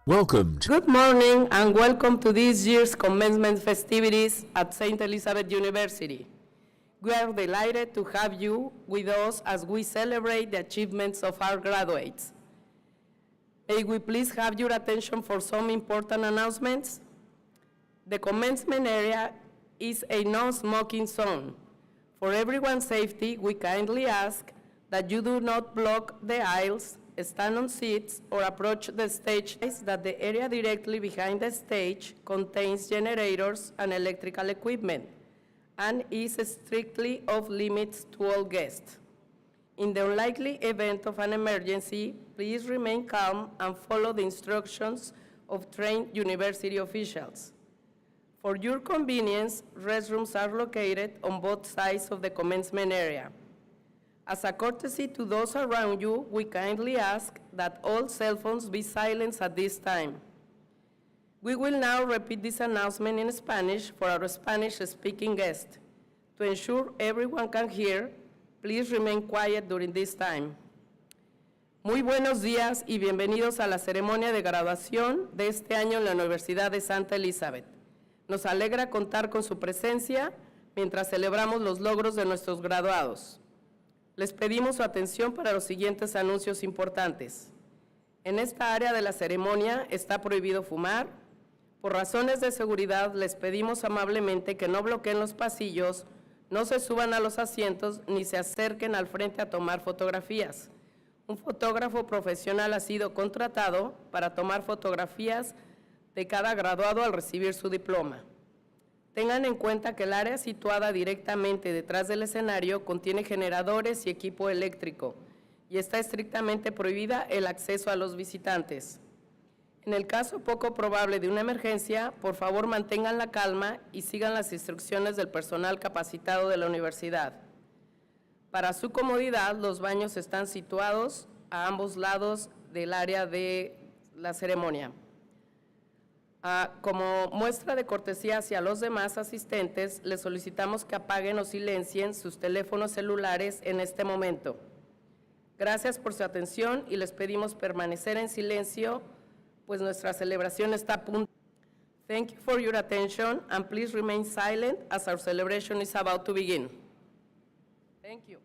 Welcome to Good morning and welcome to this year's commencement festivities at St. Elizabeth University. We are delighted to have you with us as we celebrate the achievements of our graduates. May we please have your attention for some important announcements? The commencement area is a non-smoking zone. For everyone's safety, we kindly ask that you do not block the aisles, stand on seats, or approach the stage. That the area directly behind the stage contains generators and electrical equipment and is strictly off limits to all guests. In the unlikely event of an emergency, please remain calm and follow the instructions of trained university officials. For your convenience, restrooms are located on both sides of the commencement area. As a courtesy to those around you, we kindly ask that all cell phones be silenced at this time. We will now repeat this announcement in Spanish for our Spanish-speaking guests. To ensure everyone can hear, please remain quiet during this time. Muy buenos días y bienvenidos a la ceremonia de graduación de este año en la Universidad de Santa Elizabeth. Nos alegra contar con su presencia mientras celebramos los logros de nuestros graduados. Les pedimos su atención para los siguientes anuncios importantes. En esta área de la ceremonia está prohibido fumar. Por razones de seguridad, les pedimos amablemente que no bloqueen los pasillos, no se suban a los asientos ni se acerquen al frente a tomar fotografías. Un fotógrafo profesional ha sido contratado para tomar fotografías de cada graduado al recibir su diploma. Tengan en cuenta que el área situada directamente detrás del escenario contiene generadores y equipo eléctrico y está estrictamente prohibida el acceso a los visitantes. En el caso poco probable de una emergencia, por favor mantengan la calma y sigan las instrucciones del personal capacitado de la universidad. Para su comodidad, los baños están situados a ambos lados del área de la ceremonia. Como muestra de cortesía hacia los demás asistentes, les solicitamos que apaguen o silencien sus teléfonos celulares en este momento. Gracias por su atención y les pedimos permanecer en silencio, pues nuestra celebración está a punto. Thank you for your attention and please remain silent as our celebration is about to begin. Thank you.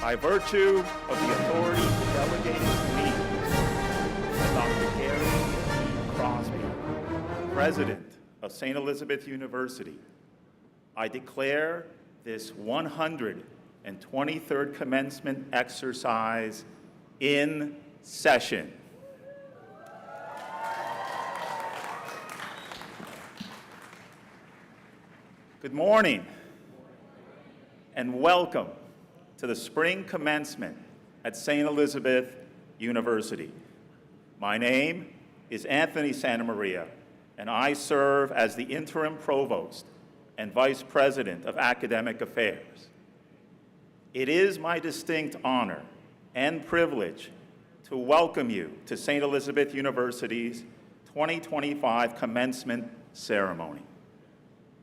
By virtue of the authority delegated to me by Dr. Gary E. Crosby, President of St. Elizabeth University, I declare this 123rd commencement exercise in session. Good morning and welcome to the spring commencement at St. Elizabeth University. My name is Anthony Santamaria, and I serve as the interim provost and vice president of academic affairs. It is my distinct honor and privilege to welcome you to St. Elizabeth University's 2025 commencement ceremony.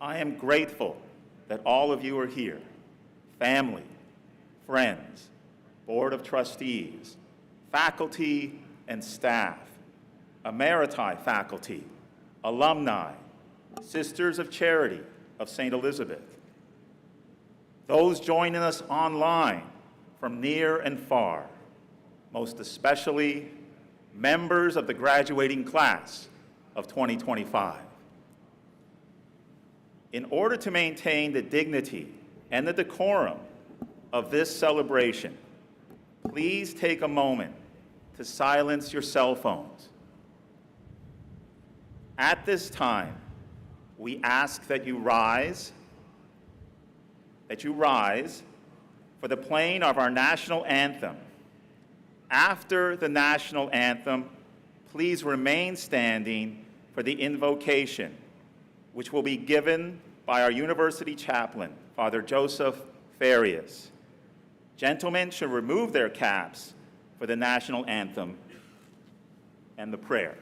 I am grateful that all of you are here, family, friends, Board of Trustees, faculty and staff, emeriti faculty, alumni, Sisters of Charity of St. Elizabeth, those joining us online from near and far, most especially members of the graduating class of 2025. In order to maintain the dignity and the decorum of this celebration, please take a moment to silence your cell phones. At this time, we ask that you rise for the playing of our national anthem. After the national anthem, please remain standing for the invocation, which will be given by our university chaplain, Father Joseph Farias. Gentlemen should remove their caps for the national anthem and the prayer.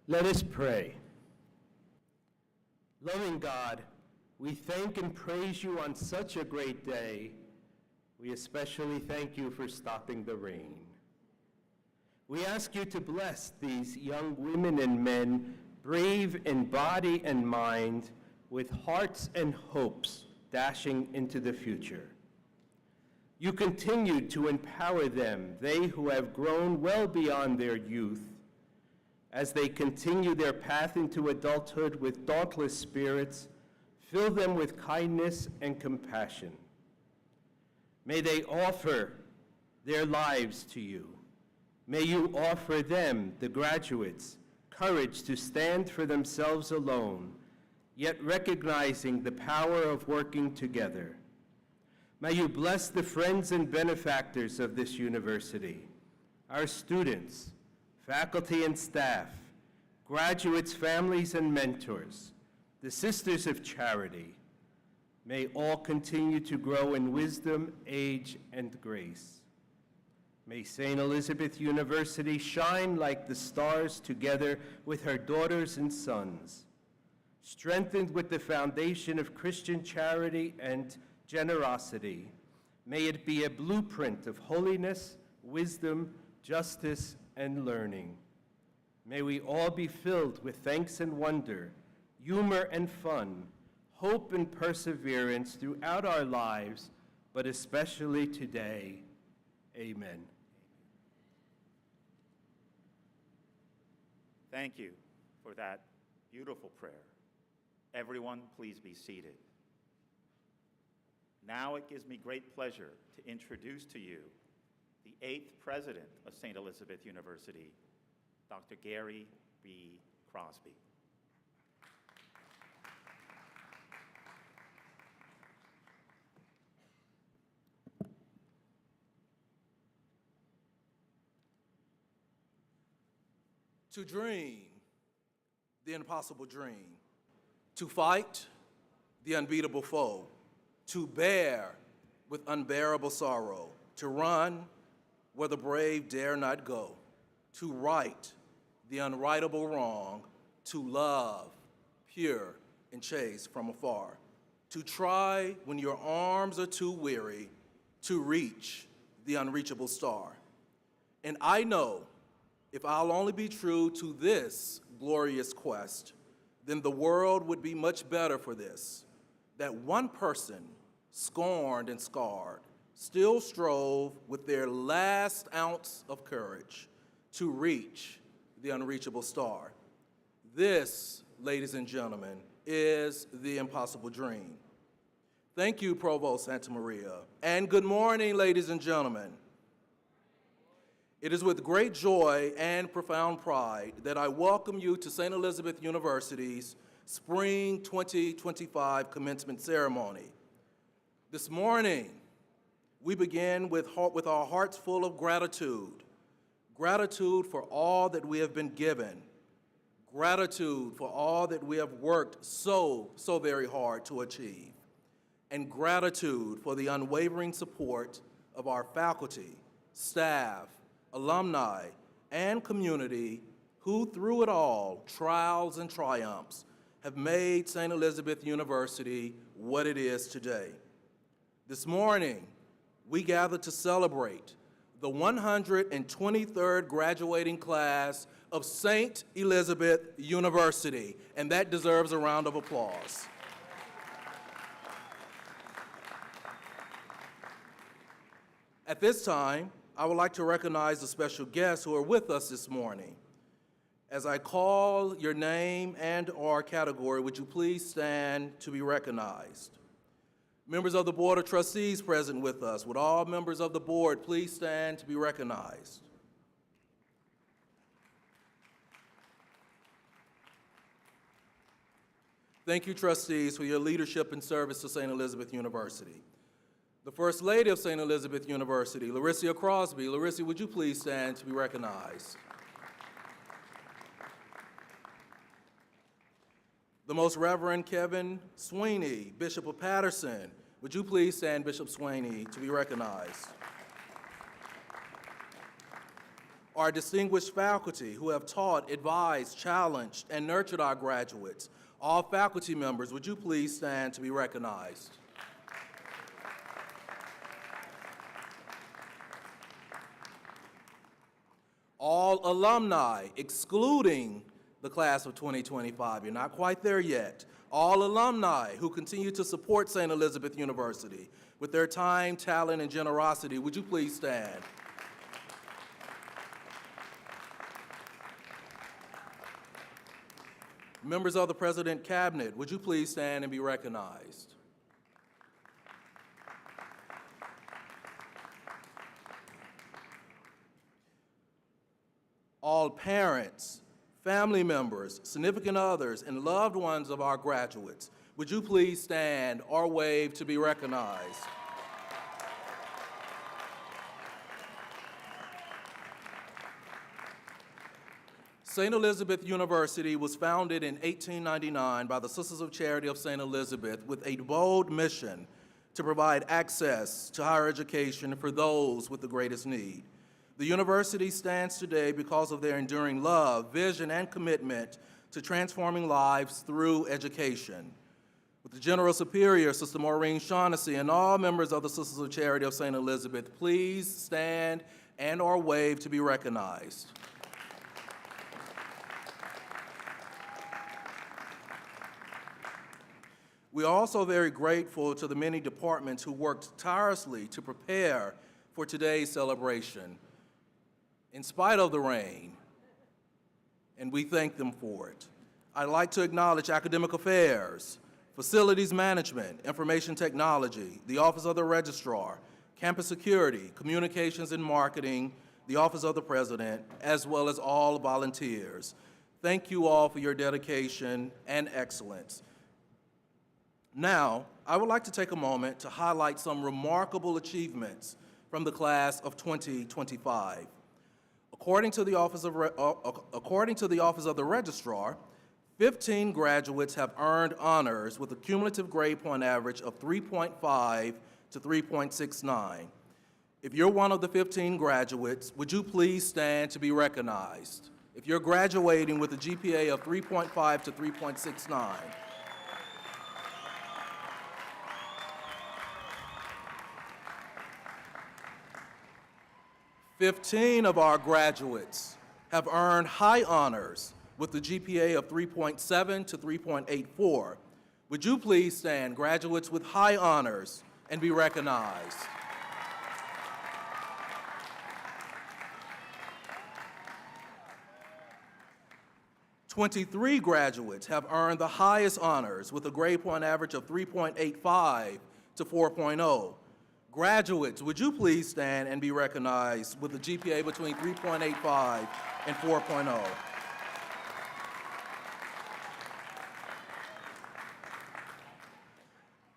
Let us pray. Loving God, we thank and praise you on such a great day. We especially thank you for stopping the rain. We ask you to bless these young women and men, brave in body and mind, with hearts and hopes dashing into the future. You continue to empower them, they who have grown well beyond their youth, as they continue their path into adulthood with dauntless spirits. Fill them with kindness and compassion. May they offer their lives to you. May you offer them, the graduates, courage to stand for themselves alone, yet recognizing the power of working together. May you bless the friends and benefactors of this university, our students, faculty and staff, graduates, families, and mentors, the Sisters of Charity. May all continue to grow in wisdom, age, and grace. May St. Elizabeth University shine like the stars together with her daughters and sons, strengthened with the foundation of Christian charity and generosity. May it be a blueprint of holiness, wisdom, justice, and learning. May we all be filled with thanks and wonder humor and fun, hope and perseverance throughout our lives, but especially today. Amen. Thank you for that beautiful prayer. Everyone, please be seated. Now it gives me great pleasure to introduce to you the 8th president of St. Elizabeth University, Dr. Gary B. Crosby. To dream the impossible dream, to fight the unbeatable foe, to bear with unbearable sorrow, to run where the brave dare not go, to right the unrightable wrong, to love pure and chaste from afar, to try when your arms are too weary, to reach the unreachable star. And I know if I'll only be true to this glorious quest, then the world would be much better for this, that one person, scorned and scarred, still strove with their last ounce of courage to reach the unreachable star. This, ladies and gentlemen, is the impossible dream. Thank you, Provost Santa Maria, and good morning, ladies and gentlemen. It is with great joy and profound pride that I welcome you to St. Elizabeth University's Spring 2025 commencement ceremony. This morning, we begin with our hearts full of gratitude. Gratitude for all that we have been given. Gratitude for all that we have worked so very hard to achieve. And gratitude for the unwavering support of our faculty, staff, alumni, and community who, through it all, trials and triumphs, have made St. Elizabeth University what it is today. This morning, we gather to celebrate the 123rd graduating class of St. Elizabeth University, and that deserves a round of applause. At this time, I would like to recognize the special guests who are with us this morning. As I call your name and/or category, would you please stand to be recognized? Members of the Board of Trustees present with us, would all members of the board please stand to be recognized? Thank you, trustees, for your leadership and service to St. Elizabeth University. The First Lady of St. Elizabeth University, Larissa Crosby. Larissa, would you please stand to be recognized? The Most Reverend Kevin Sweeney, Bishop of Patterson. Would you please stand, Bishop Sweeney, to be recognized? Our distinguished faculty who have taught, advised, challenged, and nurtured our graduates. All faculty members, would you please stand to be recognized? All alumni, excluding the class of 2025. You're not quite there yet. All alumni who continue to support St. Elizabeth University with their time, talent, and generosity, would you please stand? Members of the President Cabinet, would you please stand and be recognized? All parents, family members, significant others, and loved ones of our graduates, would you please stand or wave to be recognized? St. Elizabeth University was founded in 1899 by the Sisters of Charity of St. Elizabeth with a bold mission to provide access to higher education for those with the greatest need. The university stands today because of their enduring love, vision, and commitment to transforming lives through education. With the General Superior, Sister Maureen Shaughnessy, and all members of the Sisters of Charity of St. Elizabeth, please stand and/or wave to be recognized. We are also very grateful to the many departments who worked tirelessly to prepare for today's celebration, in spite of the rain, and we thank them for it. I'd like to acknowledge Academic Affairs, Facilities Management, Information Technology, the Office of the Registrar, Campus Security, Communications and Marketing, the Office of the President, as well as all volunteers. Thank you all for your dedication and excellence. Now, I would like to take a moment to highlight some remarkable achievements from the class of 2025. According to the Office of the Registrar, 15 graduates have earned honors with a cumulative grade point average of 3.5 to 3.69. If you're one of the 15 graduates, would you please stand to be recognized? If you're graduating with a GPA of 3.5 to 3.69. "15 of our graduates have earned high honors with a GPA of 3.7 to 3.84. Would you please stand, graduates with high honors, and be recognized? "23 graduates have earned the highest honors with a grade point average of 3.85 to 4.0. Graduates, would you please stand and be recognized with a GPA between 3.85 and 4.0?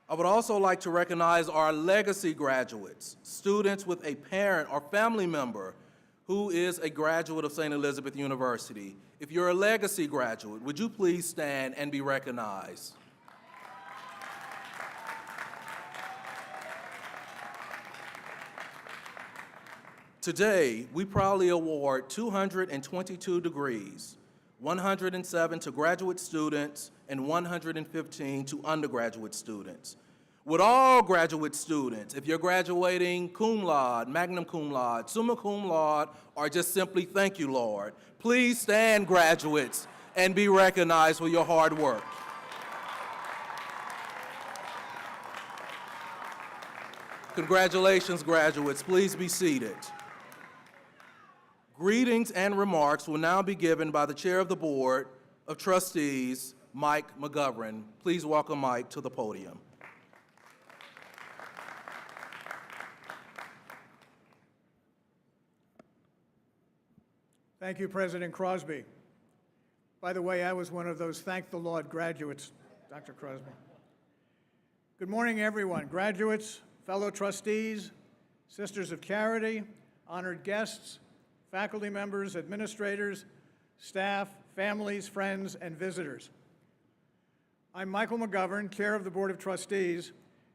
I would also like to recognize our legacy graduates, students with a parent or family member who is a graduate of St. Elizabeth University. If you're a legacy graduate, would you please stand and be recognized? Today, we proudly award 222 degrees, 107 to graduate students and 115 to undergraduate students. Would all graduate students, if you're graduating cum laude, magna cum laude, summa cum laude, or just simply thank you, Lord, please stand, graduates, and be recognized for your hard work. Congratulations, graduates. Please be seated. Greetings and remarks will now be given by the Chair of the Board of Trustees, Mike McGovern. Please welcome Mike to the podium. Thank you, President Crosby. By the way, I was one of those thank the Lord graduates, Dr. Crosby. Good morning, everyone. Graduates, fellow trustees, Sisters of Charity, honored guests, faculty members, administrators, staff, families, friends, and visitors. I'm Michael McGovern, Chair of the Board of Trustees,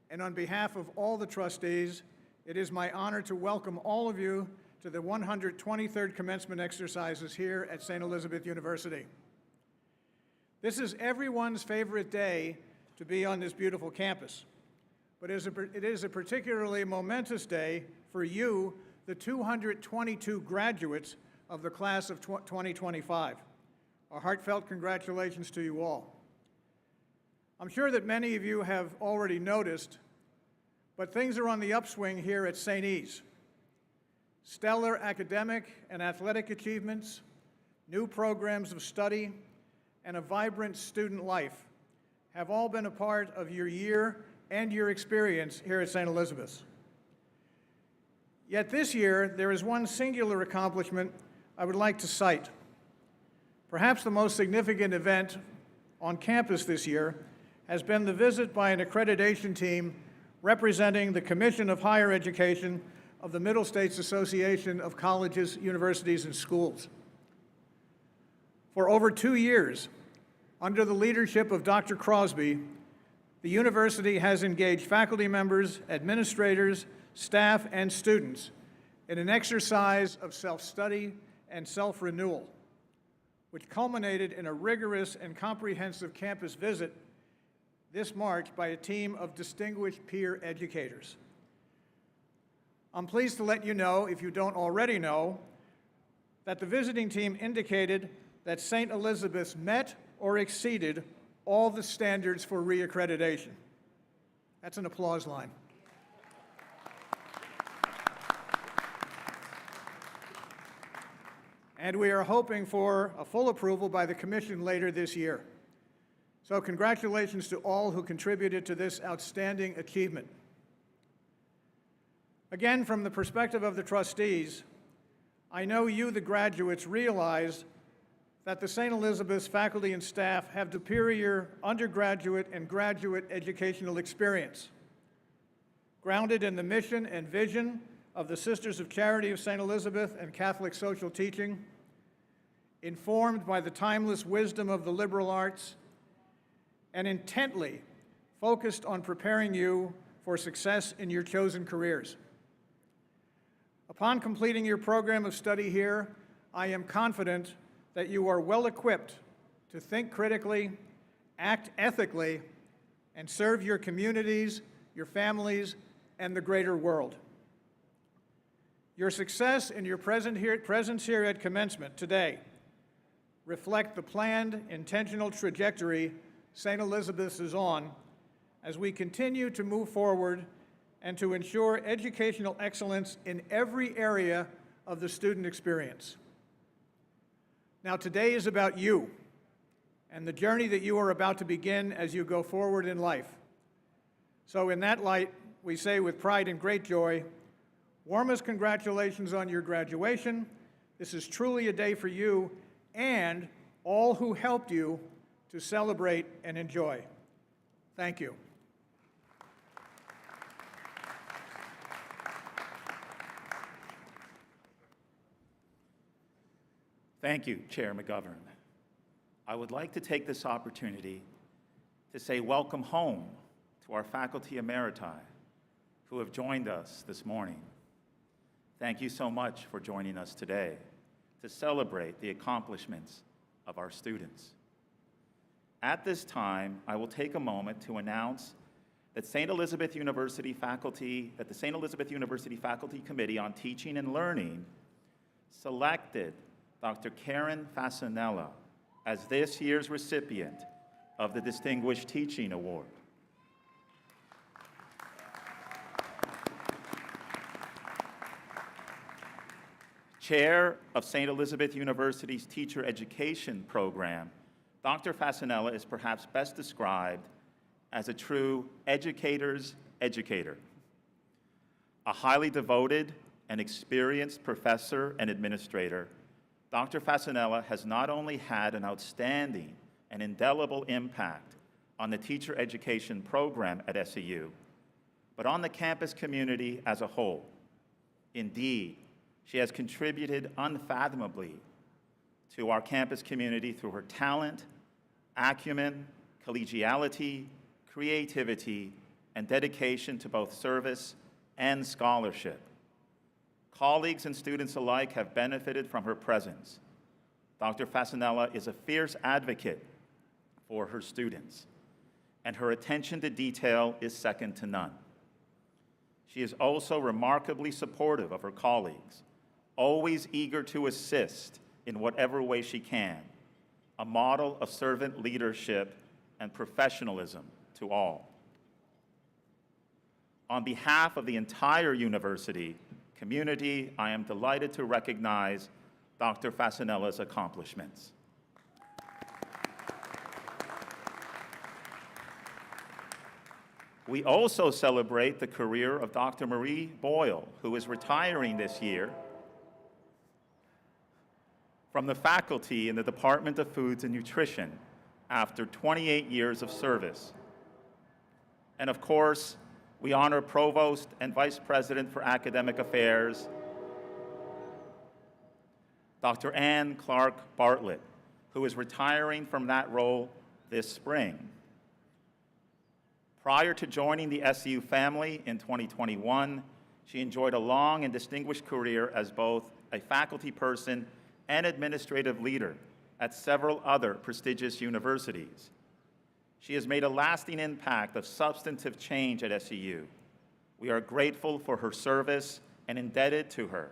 and on behalf of all the trustees, it is my honor to welcome all of you to the 123rd commencement exercises here at St. Elizabeth University. This is everyone's favorite day to be on this beautiful campus, but it is a particularly momentous day for you, the 222 graduates of the class of 2025. A heartfelt congratulations to you all. I'm sure that many of you have already noticed, but things are on the upswing here at St. E's. Stellar academic and athletic achievements, new programs of study, and a vibrant student life have all been a part of your year and your experience here at St. Elizabeth's. Yet this year, there is one singular accomplishment I would like to cite. Perhaps the most significant event on campus this year has been the visit by an accreditation team representing the Commission of Higher Education of the Middle States Association of Colleges, Universities, and Schools. For over 2 years, under the leadership of Dr. Crosby, the university has engaged faculty members, administrators, staff, and students in an exercise of self-study and self-renewal, which culminated in a rigorous and comprehensive campus visit this March by a team of distinguished peer educators. I'm pleased to let you know, if you don't already know, that the visiting team indicated that St. Elizabeth's met or exceeded all the standards for reaccreditation. That's an applause line. And we are hoping for a full approval by the Commission later this year. So congratulations to all who contributed to this outstanding achievement. Again, from the perspective of the trustees, I know you, the graduates, realize that the St. Elizabeth's faculty and staff have superior undergraduate and graduate educational experience, grounded in the mission and vision of the Sisters of Charity of St. Elizabeth and Catholic social teaching, informed by the timeless wisdom of the liberal arts, and intently focused on preparing you for success in your chosen careers. Upon completing your program of study here, I am confident that you are well equipped to think critically, act ethically, and serve your communities, your families, and the greater world. Your success and your presence here at commencement today reflect the planned, intentional trajectory St. Elizabeth's is on as we continue to move forward and to ensure educational excellence in every area of the student experience. Now, today is about you and the journey that you are about to begin as you go forward in life. So in that light, we say with pride and great joy, warmest congratulations on your graduation. This is truly a day for you and all who helped you to celebrate and enjoy. Thank you. Thank you, Chair McGovern. I would like to take this opportunity to say welcome home to our faculty emeriti who have joined us this morning. Thank you so much for joining us today to celebrate the accomplishments of our students. At this time, I will take a moment to announce that the St. Elizabeth University Faculty Committee on Teaching and Learning selected Dr. Karen Fasanella as this year's recipient of the Distinguished Teaching Award. Chair of St. Elizabeth University's Teacher Education Program, Dr. Fasanella is perhaps best described as a true educator's educator. A highly devoted and experienced professor and administrator, Dr. Fasanella has not only had an outstanding and indelible impact on the teacher education program at SEU, but on the campus community as a whole. Indeed, she has contributed unfathomably to our campus community through her talent, acumen, collegiality, creativity, and dedication to both service and scholarship. Colleagues and students alike have benefited from her presence. Dr. Fasanella is a fierce advocate for her students, and her attention to detail is second to none. She is also remarkably supportive of her colleagues, always eager to assist in whatever way she can, a model of servant leadership and professionalism to all. On behalf of the entire university community, I am delighted to recognize Dr. Fasanella's accomplishments. We also celebrate the career of Dr. Marie Boyle, who is retiring this year from the faculty in the Department of Foods and Nutrition after 28 years of service. And of course, we honor Provost and Vice President for Academic Affairs, Dr. Ann Clark Bartlett, who is retiring from that role this spring. Prior to joining the SEU family in 2021, she enjoyed a long and distinguished career as both a faculty person and administrative leader at several other prestigious universities. She has made a lasting impact of substantive change at SEU. We are grateful for her service and indebted to her.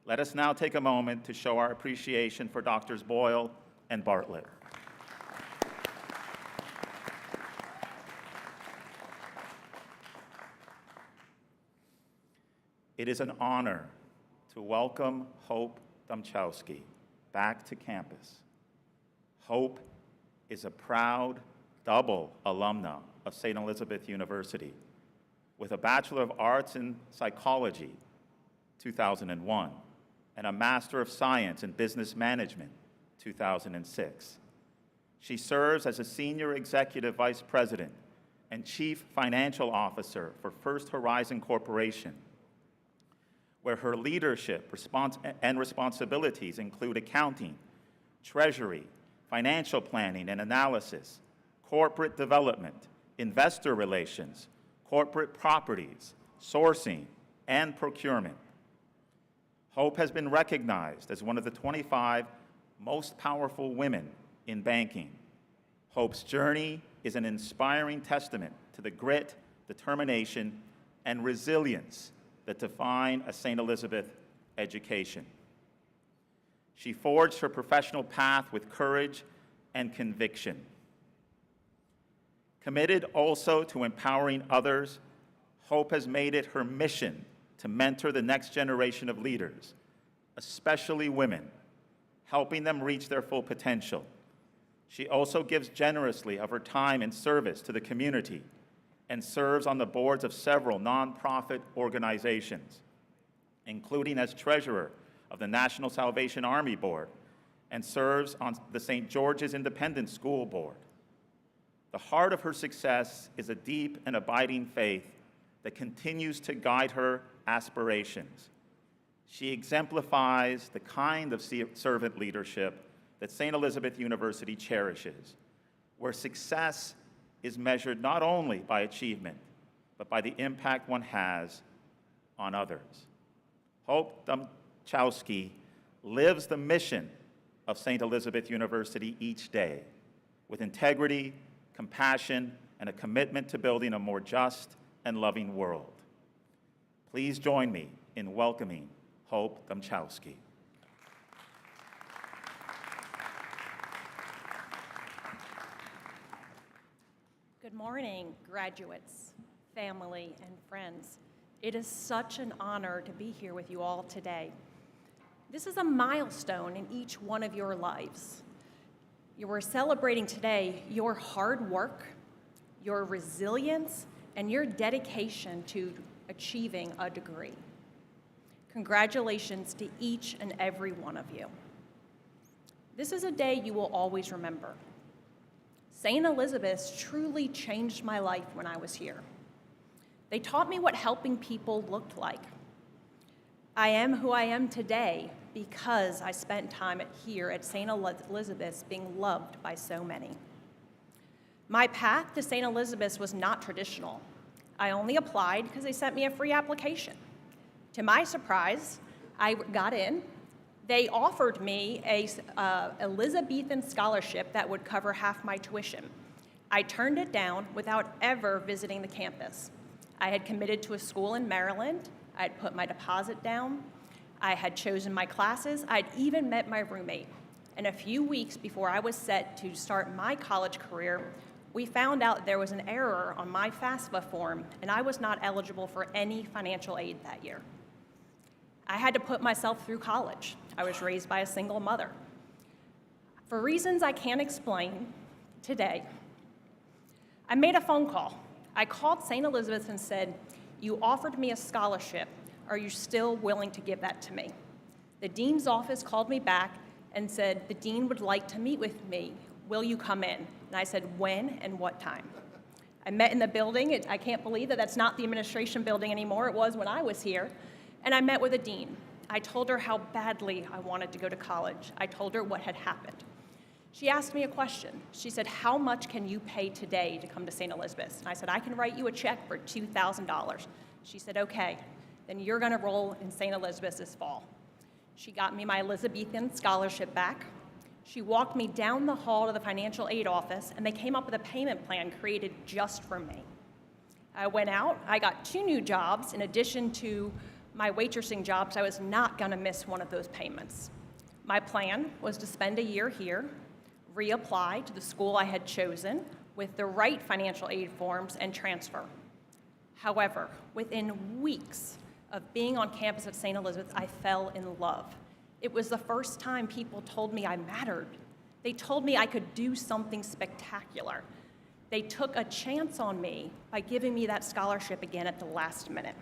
Let us now take a moment to show our appreciation for Drs. Boyle and Bartlett. It is an honor to welcome Hope Domchowski back to campus. Hope is a proud double alumna of St. Elizabeth University with a Bachelor of Arts in Psychology, 2001, and a Master of Science in Business Management, 2006. She serves as a Senior Executive Vice President and Chief Financial Officer for First Horizon Corporation, where her leadership and responsibilities include accounting, treasury, financial planning and analysis, corporate development, investor relations, corporate properties, sourcing, and procurement. Hope has been recognized as one of the 25 most powerful women in banking. Hope's journey is an inspiring testament to the grit, determination, and resilience that define a St. Elizabeth education. She forged her professional path with courage and conviction. Committed also to empowering others, Hope has made it her mission to mentor the next generation of leaders, especially women, helping them reach their full potential. She also gives generously of her time and service to the community and serves on the boards of several nonprofit organizations, including as treasurer of the National Salvation Army Board and serves on the St. George's Independent School Board. The heart of her success is a deep and abiding faith that continues to guide her aspirations. She exemplifies the kind of servant leadership that St. Elizabeth University cherishes, where success is measured not only by achievement, but by the impact one has on others. Hope Domchowski lives the mission of St. Elizabeth University each day with integrity, compassion, and a commitment to building a more just and loving world. Please join me in welcoming Hope Domchowski. Good morning, graduates, family, and friends. It is such an honor to be here with you all today. This is a milestone in each one of your lives. You are celebrating today your hard work, your resilience, and your dedication to achieving a degree. Congratulations to each and every one of you. This is a day you will always remember. St. Elizabeth's truly changed my life when I was here. They taught me what helping people looked like. I am who I am today because I spent time here at St. Elizabeth's being loved by so many. My path to St. Elizabeth's was not traditional. I only applied because they sent me a free application. To my surprise, I got in. They offered me a Elizabethan scholarship that would cover half my tuition. I turned it down without ever visiting the campus. I had committed to a school in Maryland. I had put my deposit down. I had chosen my classes. I'd even met my roommate. And a few weeks before I was set to start my college career, we found out there was an error on my FAFSA form, and I was not eligible for any financial aid that year. I had to put myself through college. I was raised by a single mother. For reasons I can't explain today, I made a phone call. I called St. Elizabeth's and said, "You offered me a scholarship. Are you still willing to give that to me?" The dean's office called me back and said, "The dean would like to meet with me. Will you come in?" And I said, "When and what time?" I met in the building. I can't believe that that's not the administration building anymore. It was when I was here. And I met with a dean. I told her how badly I wanted to go to college. I told her what had happened. She asked me a question. She said, "How much can you pay today to come to St. Elizabeth's?" And I said, "I can write you a check for $2,000. She said, "Okay, then you're gonna roll in St. Elizabeth's this fall." She got me my Elizabethan scholarship back. She walked me down the hall to the financial aid office, and they came up with a payment plan created just for me. I went out, I got 2 new jobs in addition to my waitressing jobs. I was not gonna miss one of those payments. My plan was to spend a year here, reapply to the school I had chosen with the right financial aid forms and transfer. However, within weeks, of being on campus at St. Elizabeth, I fell in love. It was the first time people told me I mattered. They told me I could do something spectacular. They took a chance on me by giving me that scholarship again at the last minute.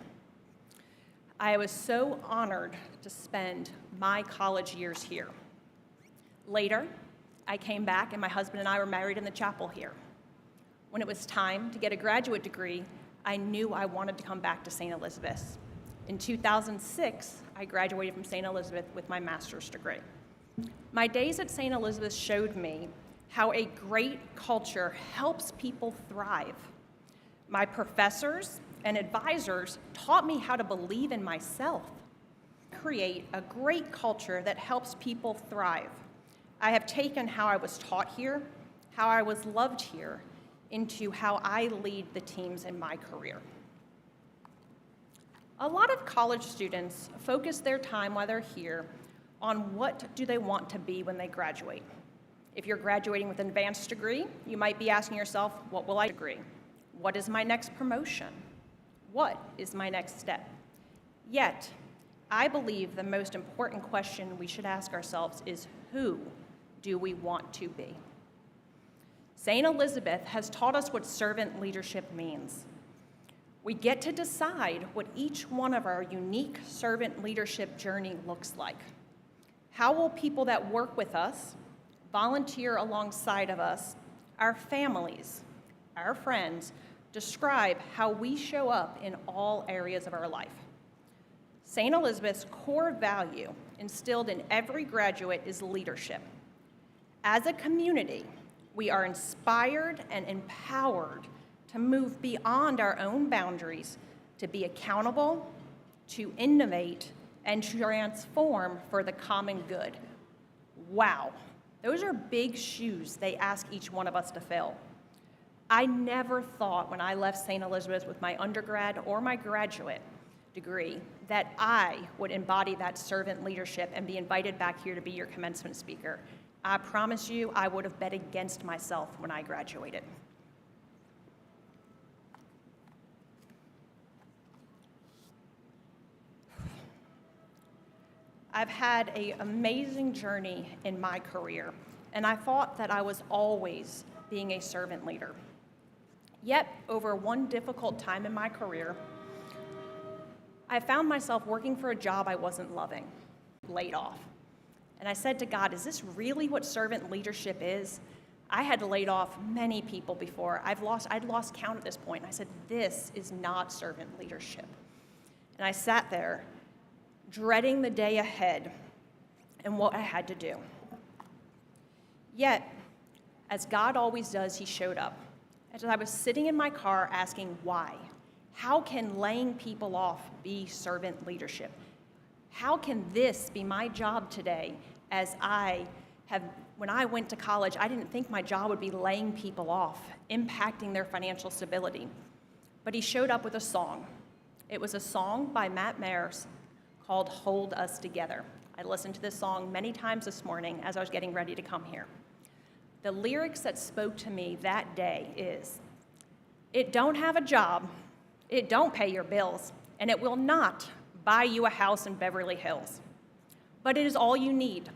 I was so honored to spend my college years here. Later, I came back and my husband and I were married in the chapel here. When it was time to get a graduate degree, I knew I wanted to come back to St. Elizabeth. In 2006, I graduated from St. Elizabeth with my master's degree. My days at St. Elizabeth showed me how a great culture helps people thrive. My professors and advisors taught me how to believe in myself, create a great culture that helps people thrive. I have taken how I was taught here, how I was loved here, into how I lead the teams in my career. A lot of college students focus their time while they're here on what do they want to be when they graduate. If you're graduating with an advanced degree, you might be asking yourself, what will I degree? What is my next promotion? What is my next step? Yet, I believe the most important question we should ask ourselves is, who do we want to be? St. Elizabeth has taught us what servant leadership means. We get to decide what each one of our unique servant leadership journey looks like. How will people that work with us, volunteer alongside of us, our families, our friends, describe how we show up in all areas of our life? St. Elizabeth's core value instilled in every graduate is leadership. As a community, we are inspired and empowered to move beyond our own boundaries, to be accountable, to innovate, and transform for the common good. Wow, those are big shoes they ask each one of us to fill. I never thought when I left St. Elizabeth with my undergrad or my graduate degree that I would embody that servant leadership and be invited back here to be your commencement speaker. I promise you, I would have bet against myself when I graduated. I've had an amazing journey in my career, and I thought that I was always being a servant leader. Yet, over one difficult time in my career, I found myself working for a job I wasn't loving, laid off. And I said to God, is this really what servant leadership is? I had laid off many people before. I'd lost count at this point. I said, this is not servant leadership. And I sat there, dreading the day ahead and what I had to do. Yet, as God always does, he showed up. As I was sitting in my car asking why, how can laying people off be servant leadership? How can this be my job today as when I went to college, I didn't think my job would be laying people off, impacting their financial stability. But he showed up with a song. It was a song by Matt Mayers called Hold Us Together. I listened to this song many times this morning as I was getting ready to come here. The lyrics that spoke to me that day is, it don't have a job, it don't pay your bills, and it will not buy you a house in Beverly Hills. But it is all you need.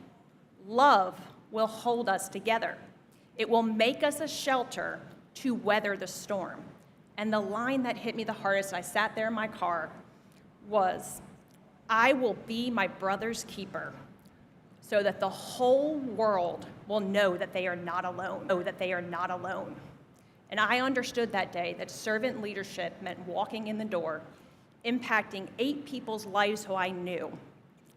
Love will hold us together. It will make us a shelter to weather the storm. And the line that hit me the hardest, I sat there in my car, was, I will be my brother's keeper, so that the whole world will know that they are not alone, And I understood that day that servant leadership meant walking in the door, impacting 8 people's lives who I knew,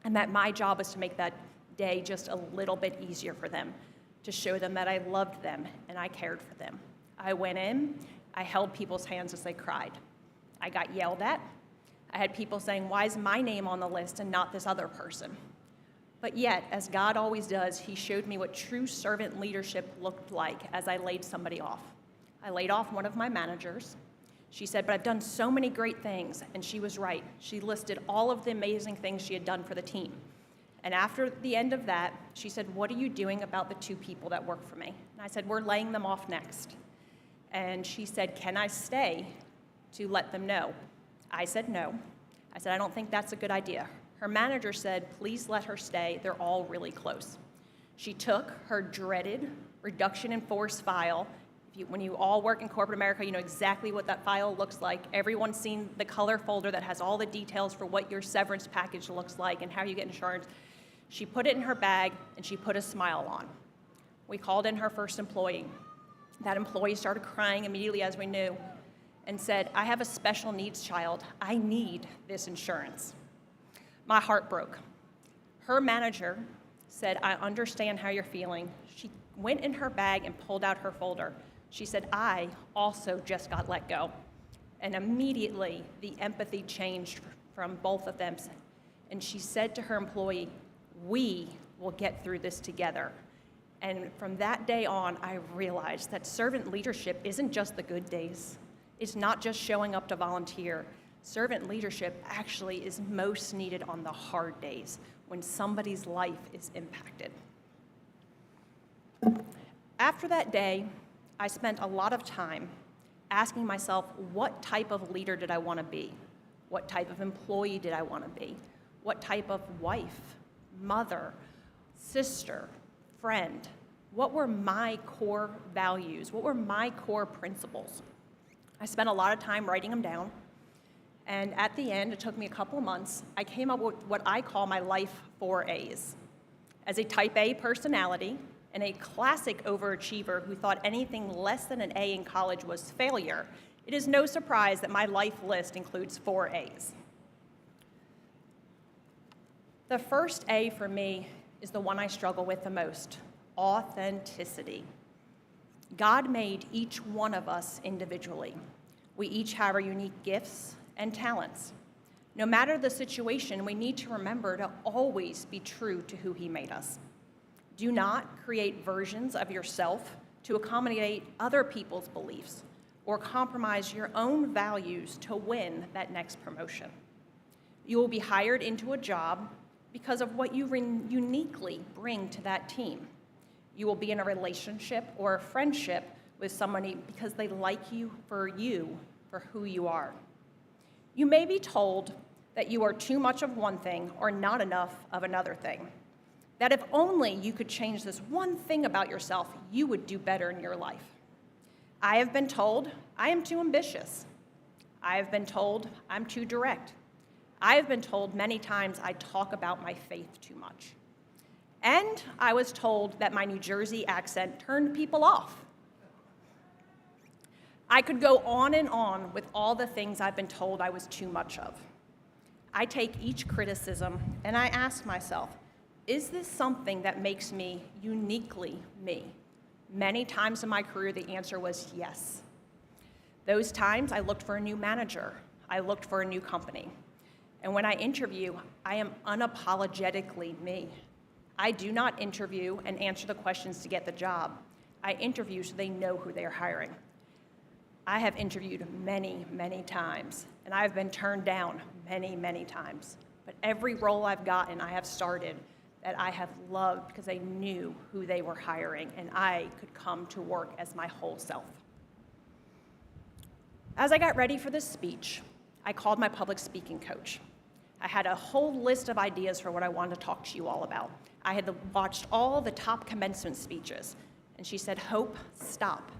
and that my job was to make that day just a little bit easier for them, to show them that I loved them and I cared for them. I went in, I held people's hands as they cried. I got yelled at. I had people saying, why is my name on the list and not this other person? But yet, as God always does, he showed me what true servant leadership looked like as I laid somebody off. I laid off one of my managers. She said, but I've done so many great things, and she was right. She listed all of the amazing things she had done for the team. And after the end of that, she said, what are you doing about the 2 people that work for me? And I said, we're laying them off next. And she said, can I stay to let them know? I said no. I said, I don't think that's a good idea. Her manager said, please let her stay. They're all really close. She took her dreaded reduction in force file. When you all work in corporate America, you know exactly what that file looks like. Everyone's seen the color folder that has all the details for what your severance package looks like and how you get insurance. She put it in her bag, and she put a smile on. We called in her first employee. That employee started crying immediately, as we knew, and said, I have a special needs child. I need this insurance. My heart broke. Her manager said, I understand how you're feeling. She went in her bag and pulled out her folder. She said, I also just got let go. And immediately, the empathy changed from both of them. And she said to her employee, we will get through this together. And from that day on, I realized that servant leadership isn't just the good days. It's not just showing up to volunteer. Servant leadership actually is most needed on the hard days when somebody's life is impacted. After that day, I spent a lot of time asking myself, what type of leader did I want to be? What type of employee did I want to be? What type of wife, mother, sister, friend? What were my core values? What were my core principles? I spent a lot of time writing them down, and at the end, it took me a couple of months, I came up with what I call my life 4 A's. As a type A personality and a classic overachiever who thought anything less than an A in college was failure, it is no surprise that my life list includes 4 A's. The first A for me is the one I struggle with the most: authenticity. God made each one of us individually. We each have our unique gifts and talents. No matter the situation, we need to remember to always be true to who He made us. Do not create versions of yourself to accommodate other people's beliefs or compromise your own values to win that next promotion. You will be hired into a job because of what you uniquely bring to that team. You will be in a relationship or a friendship with somebody because they like you for who you are. You may be told that you are too much of one thing or not enough of another thing. That if only you could change this one thing about yourself, you would do better in your life. I have been told I am too ambitious. I have been told I'm too direct. I have been told many times I talk about my faith too much. And I was told that my New Jersey accent turned people off. I could go on and on with all the things I've been told I was too much of. I take each criticism and I ask myself, is this something that makes me uniquely me? Many times in my career, the answer was yes. Those times I looked for a new manager. I looked for a new company. And when I interview, I am unapologetically me. I do not interview and answer the questions to get the job. I interview so they know who they are hiring. I have interviewed many, many times, and I've been turned down many, many times. But every role I've gotten, I have started that I have loved because I knew who they were hiring, and I could come to work as my whole self. As I got ready for this speech, I called my public speaking coach. I had a whole list of ideas for what I wanted to talk to you all about. I had watched all the top commencement speeches, and she said, Hope, stop.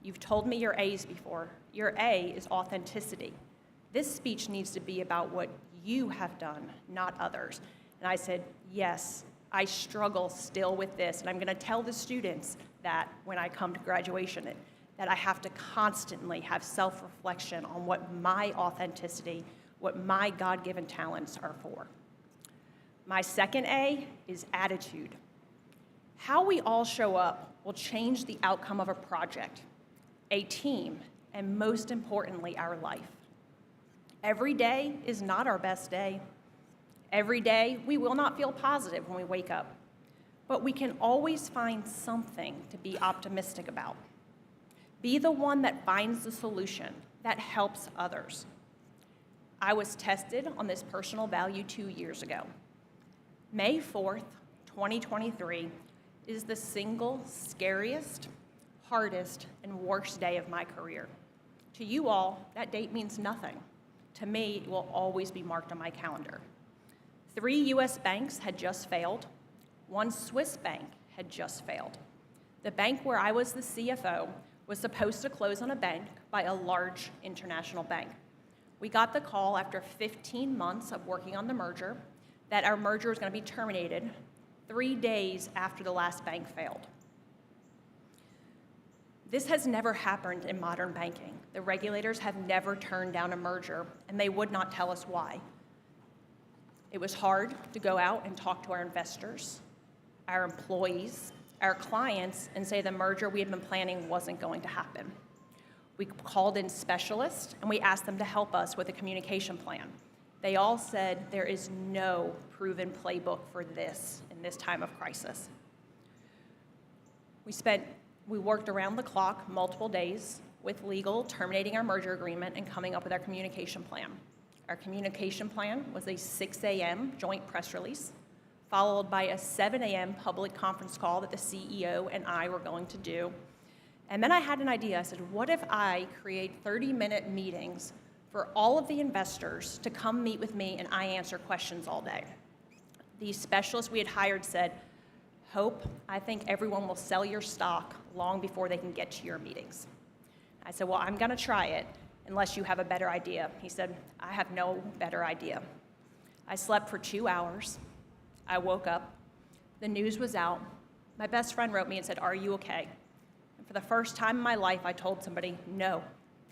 You've told me your A's before. Your A is authenticity. This speech needs to be about what you have done, not others. And I said, yes, I struggle still with this, and I'm going to tell the students that when I come to graduation, that I have to constantly have self-reflection on what my authenticity, what my God-given talents are for. My second A is attitude. How we all show up will change the outcome of a project, a team, and most importantly, our life. Every day is not our best day. Every day, we will not feel positive when we wake up, but we can always find something to be optimistic about. Be the one that finds the solution that helps others. I was tested on this personal value 2 years ago. May 4th, 2023 is the single scariest, hardest, and worst day of my career. To you all, that date means nothing. To me, it will always be marked on my calendar. 3 U.S. banks had just failed. 1 Swiss bank had just failed. The bank where I was the CFO was supposed to close on a bank by a large international bank. We got the call after 15 months of working on the merger that our merger was going to be terminated 3 days after the last bank failed. This has never happened in modern banking. The regulators have never turned down a merger, and they would not tell us why. It was hard to go out and talk to our investors, our employees, our clients, and say the merger we had been planning wasn't going to happen. We called in specialists, and we asked them to help us with a communication plan. They all said there is no proven playbook for this in this time of crisis. We worked around the clock multiple days with legal, terminating our merger agreement and coming up with our communication plan. Our communication plan was a 6 a.m. joint press release, followed by a 7 a.m. public conference call that the CEO and I were going to do. And then I had an idea. I said, what if I create 30-minute meetings for all of the investors to come meet with me and I answer questions all day? These specialists we had hired said, Hope, I think everyone will sell your stock long before they can get to your meetings. I said, well, I'm going to try it unless you have a better idea. He said, I have no better idea. I slept for 2 hours. I woke up. The news was out. My best friend wrote me and said, are you okay? And for the first time in my life, I told somebody, no,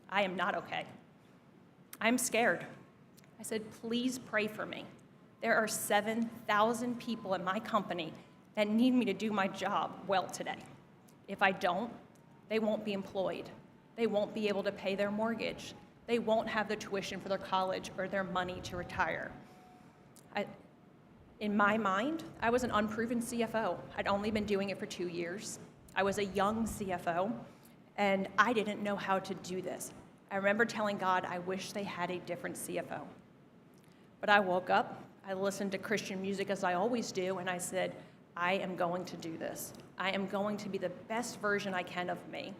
I am not okay. I'm scared. I said, please pray for me. There are 7,000 people in my company that need me to do my job well today. If I don't, they won't be employed. They won't be able to pay their mortgage. They won't have the tuition for their college or their money to retire. In my mind, I was an unproven CFO. I'd only been doing it for 2 years. I was a young CFO, and I didn't know how to do this. I remember telling God, I wish they had a different CFO. But I woke up, I listened to Christian music as I always do, and I said, I am going to do this. I am going to be the best version I can of me.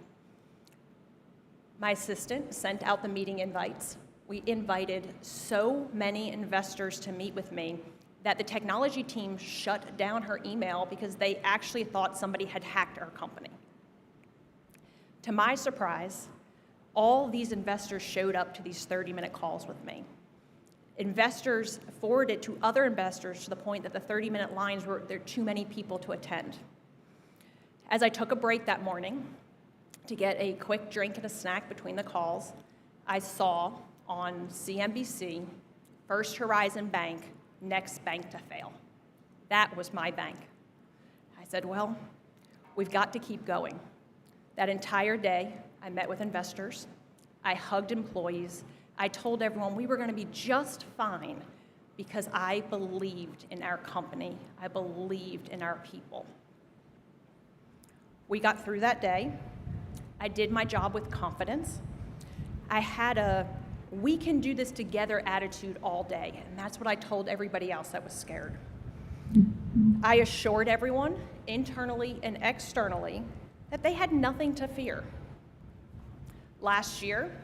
My assistant sent out the meeting invites. We invited so many investors to meet with me that the technology team shut down her email because they actually thought somebody had hacked our company. To my surprise, all these investors showed up to these 30-minute calls with me. Investors forwarded to other investors to the point that the 30-minute lines were there too many people to attend. As I took a break that morning to get a quick drink and a snack between the calls, I saw on CNBC, First Horizon Bank, next bank to fail. That was my bank. I said, well, we've got to keep going. That entire day, I met with investors. I hugged employees. I told everyone we were going to be just fine because I believed in our company. I believed in our people. We got through that day. I did my job with confidence. I had a we can do this together attitude all day, and that's what I told everybody else that was scared. I assured everyone, internally and externally, that they had nothing to fear. Last year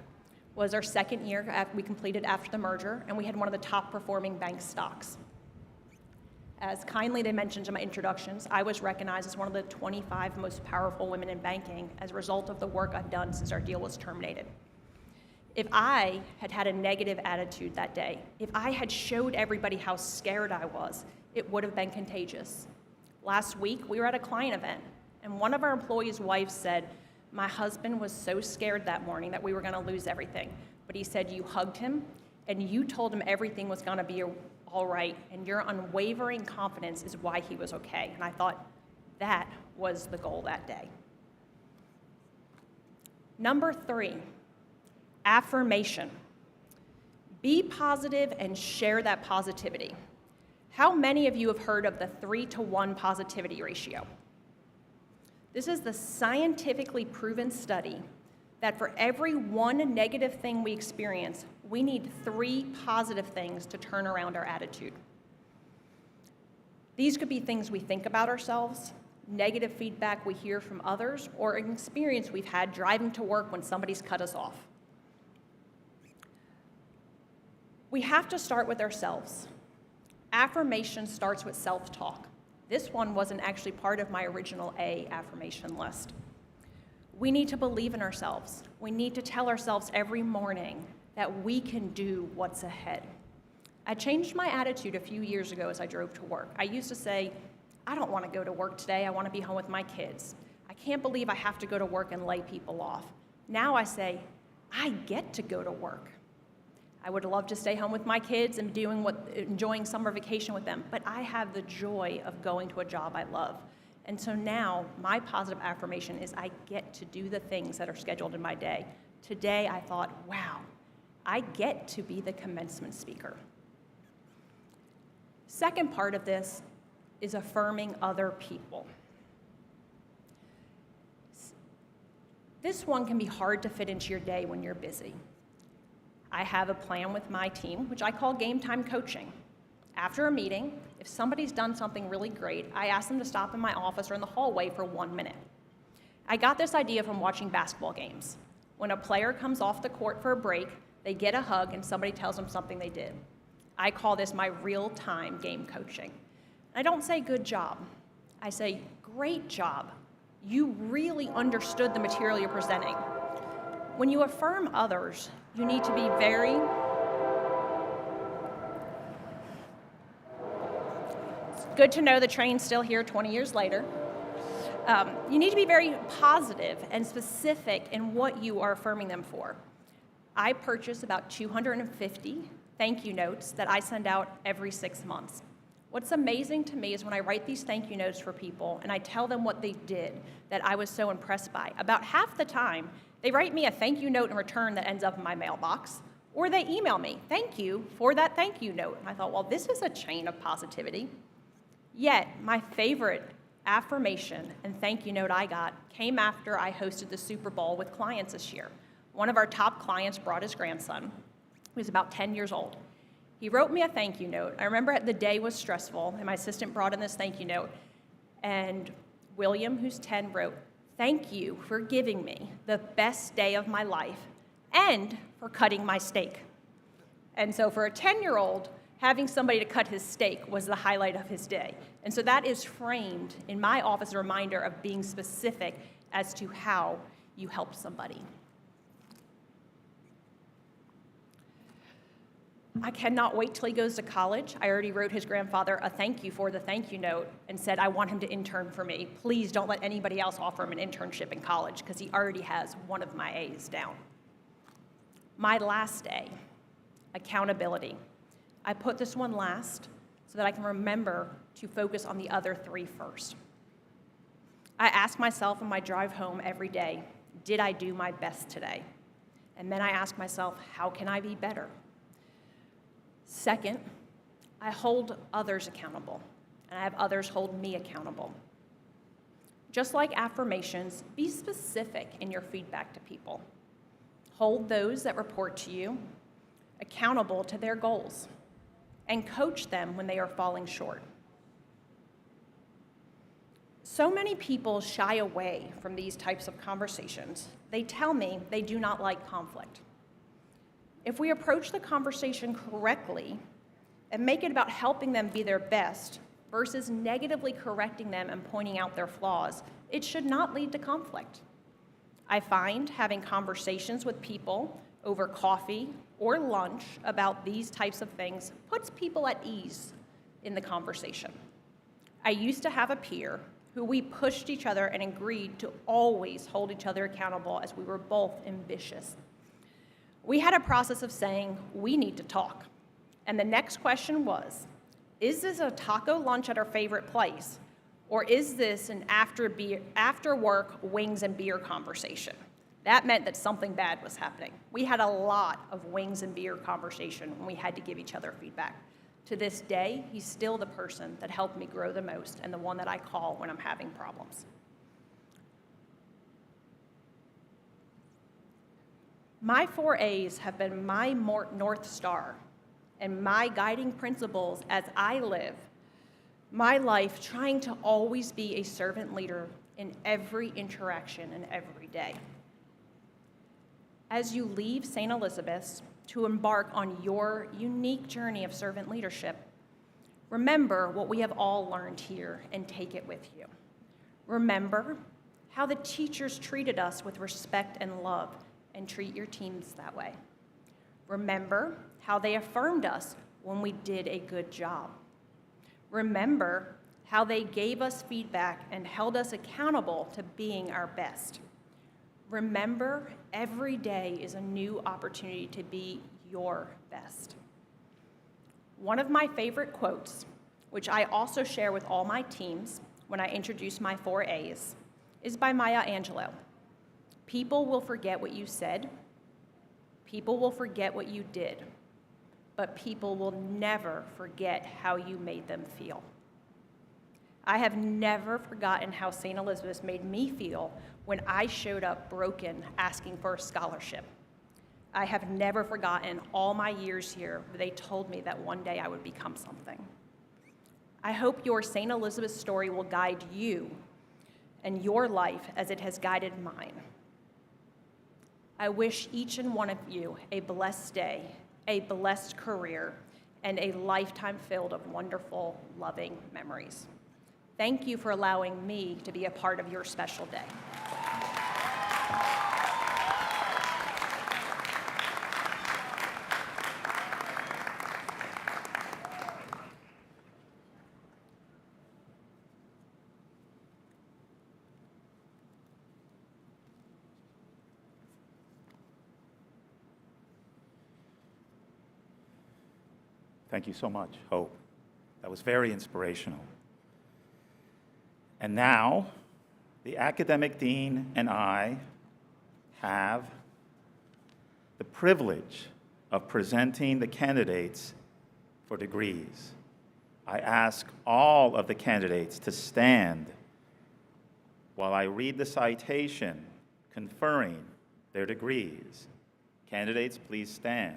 was our second year we completed after the merger, and we had one of the top performing bank stocks. As kindly they mentioned in my introductions, I was recognized as one of the 25 most powerful women in banking as a result of the work I've done since our deal was terminated. If I had had a negative attitude that day, if I had showed everybody how scared I was, it would have been contagious. Last week, we were at a client event, and one of our employees' wives said, my husband was so scared that morning that we were going to lose everything. But he said, you hugged him, and you told him everything was going to be all right, and your unwavering confidence is why he was okay. And I thought that was the goal that day. Number 3, affirmation. Be positive and share that positivity. How many of you have heard of the 3-to-1 positivity ratio? This is the scientifically proven study that for every one negative thing we experience, we need 3 positive things to turn around our attitude. These could be things we think about ourselves, negative feedback we hear from others, or an experience we've had driving to work when somebody's cut us off. We have to start with ourselves. Affirmation starts with self-talk. This one wasn't actually part of my original A affirmation list. We need to believe in ourselves. We need to tell ourselves every morning that we can do what's ahead. I changed my attitude a few years ago as I drove to work. I used to say, I don't want to go to work today. I want to be home with my kids. I can't believe I have to go to work and lay people off. Now I say, I get to go to work. I would love to stay home with my kids and enjoying summer vacation with them, but I have the joy of going to a job I love. And so now my positive affirmation is I get to do the things that are scheduled in my day. Today I thought, wow, I get to be the commencement speaker. Second part of this is affirming other people. This one can be hard to fit into your day when you're busy. I have a plan with my team, which I call game time coaching. After a meeting, if somebody's done something really great, I ask them to stop in my office or in the hallway for 1 minute. I got this idea from watching basketball games. When a player comes off the court for a break, they get a hug and somebody tells them something they did. I call this my real-time game coaching. I don't say good job. I say great job. You really understood the material you're presenting. When you affirm others, you need to be It's good to know the train's still here 20 years later. You need to be very positive and specific in what you are affirming them for. I purchase about 250 thank you notes that I send out every 6 months. What's amazing to me is when I write these thank you notes for people and I tell them what they did that I was so impressed by, about half the time, they write me a thank you note in return that ends up in my mailbox, or they email me, thank you for that thank you note. And I thought, well, this is a chain of positivity. Yet, my favorite affirmation and thank you note I got came after I hosted the Super Bowl with clients this year. One of our top clients brought his grandson, who was about 10 years old. He wrote me a thank you note. I remember the day was stressful, and my assistant brought in this thank you note, and William, who's 10, wrote, thank you for giving me the best day of my life and for cutting my steak. And so for a 10-year-old, having somebody to cut his steak was the highlight of his day. And so that is framed in my office as a reminder of being specific as to how you help somebody. I cannot wait till he goes to college. I already wrote his grandfather a thank you for the thank you note and said, I want him to intern for me. Please don't let anybody else offer him an internship in college because he already has one of my A's down. My last A, accountability. I put this one last so that I can remember to focus on the other three first. I ask myself on my drive home every day, did I do my best today? And then I ask myself, how can I be better? Second, I hold others accountable, and I have others hold me accountable. Just like affirmations, be specific in your feedback to people. Hold those that report to you accountable to their goals, and coach them when they are falling short. So many people shy away from these types of conversations. They tell me they do not like conflict. If we approach the conversation correctly and make it about helping them be their best versus negatively correcting them and pointing out their flaws, it should not lead to conflict. I find having conversations with people over coffee or lunch about these types of things puts people at ease in the conversation. I used to have a peer who we pushed each other and agreed to always hold each other accountable as we were both ambitious. We had a process of saying, we need to talk. And the next question was, is this a taco lunch at our favorite place? Or is this an after work wings and beer conversation? That meant that something bad was happening. We had a lot of wings and beer conversation when we had to give each other feedback. To this day, he's still the person that helped me grow the most and the one that I call when I'm having problems. My 4 A's have been my North Star and my guiding principles as I live my life trying to always be a servant leader in every interaction and every day. As you leave St. Elizabeth's to embark on your unique journey of servant leadership, remember what we have all learned here and take it with you. Remember how the teachers treated us with respect and love, and treat your teams that way. Remember how they affirmed us when we did a good job. Remember how they gave us feedback and held us accountable to being our best. Remember, every day is a new opportunity to be your best. One of my favorite quotes, which I also share with all my teams when I introduce my 4 A's, is by Maya Angelou. People will forget what you said, people will forget what you did, but people will never forget how you made them feel. I have never forgotten how St. Elizabeth's made me feel when I showed up broken asking for a scholarship. I have never forgotten all my years here where they told me that one day I would become something. I hope your St. Elizabeth story will guide you and your life as it has guided mine. I wish each and one of you a blessed day, a blessed career, and a lifetime filled of wonderful, loving memories. Thank you for allowing me to be a part of your special day. Thank you so much, Hope. That was very inspirational. And now, the academic dean and I have the privilege of presenting the candidates for degrees. I ask all of the candidates to stand while I read the citation conferring their degrees. Candidates, please stand.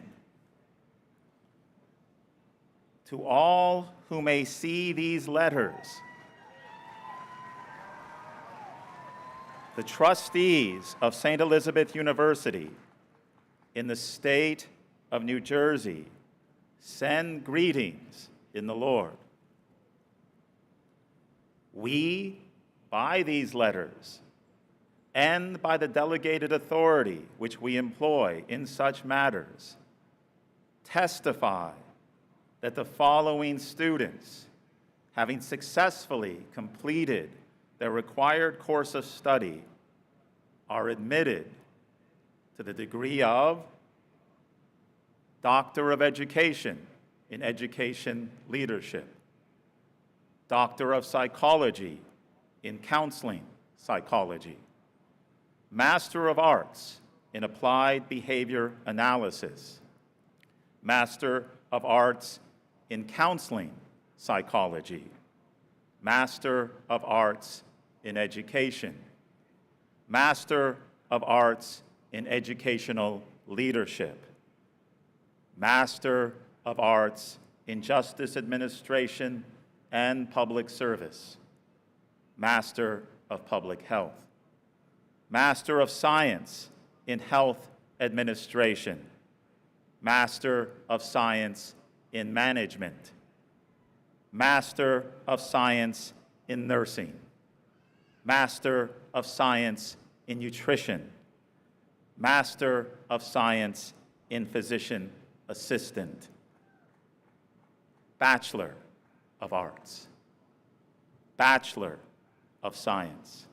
To all who may see these letters, the trustees of St. Elizabeth University in the state of New Jersey send greetings in the Lord. We, by these letters, and by the delegated authority which we employ in such matters, testify that the following students, having successfully completed their required course of study, are admitted to the degree of Doctor of Education in Education Leadership, Doctor of Psychology in Counseling Psychology, Master of Arts in Applied Behavior Analysis, Master of Arts in Counseling Psychology, Master of Arts in Education, Master of Arts in Educational Leadership, Master of Arts in Justice Administration and Public Service, Master of Public Health, Master of Science in Health Administration, Master of Science in Management, Master of Science in Nursing, Master of Science in Nutrition, Master of Science in Physician Assistant, Bachelor of Arts, Bachelor of Science,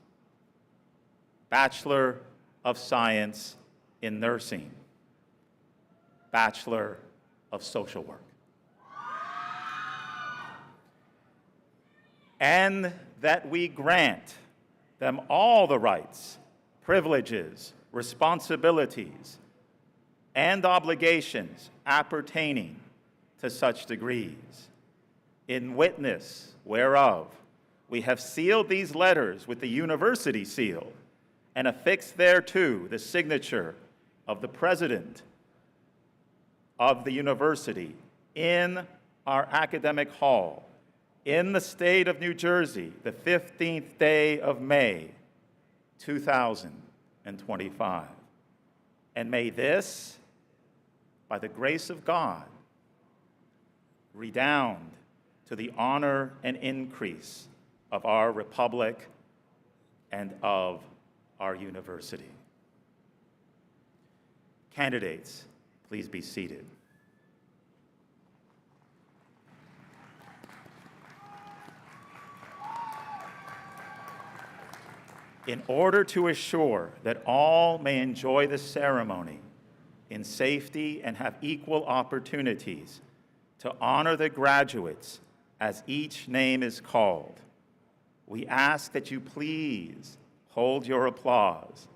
Bachelor of Science in Nursing, Bachelor of Social Work. And that we grant them all the rights, privileges, responsibilities, and obligations appertaining to such degrees, in witness whereof we have sealed these letters with the university seal and affixed thereto the signature of the president of the university in our academic hall in the state of New Jersey, the 15th day of May, 2025. And may this by the grace of God, redound to the honor and increase of our republic and of our university. Candidates, please be seated. In order to assure that all may enjoy the ceremony in safety and have equal opportunities to honor the graduates as each name is called, we ask that you please hold your applause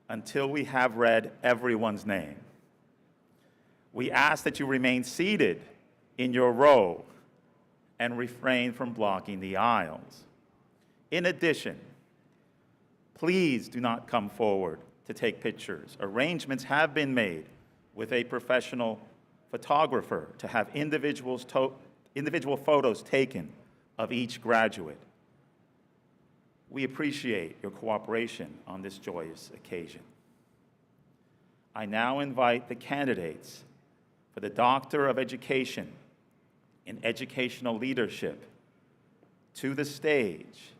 until we have read everyone's name. We ask that you remain seated in your row and refrain from blocking the aisles. In addition, please do not come forward to take pictures. Arrangements have been made with a professional photographer to have individual photos taken of each graduate. We appreciate your cooperation on this joyous occasion. I now invite the candidates for the Doctor of Education in Educational Leadership to the stage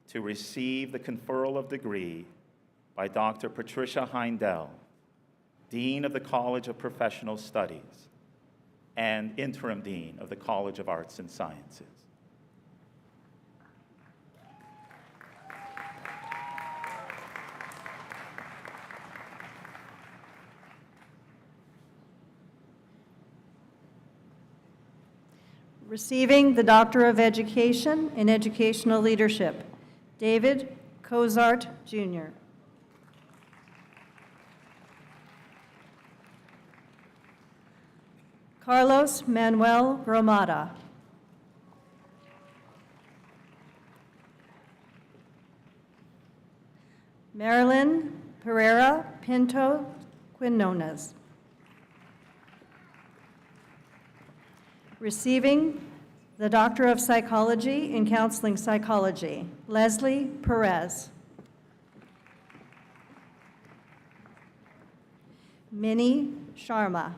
to receive the conferral of degree by Dr. Patricia Heindel, Dean of the College of Professional Studies and Interim Dean of the College of Arts and Sciences. Receiving the Doctor of Education in Educational Leadership, David Cozart, Jr. Carlos Manuel Gromada. Marilyn Pereira Pinto Quinones. Receiving the Doctor of Psychology in Counseling Psychology, Leslie Perez. Minnie Sharma.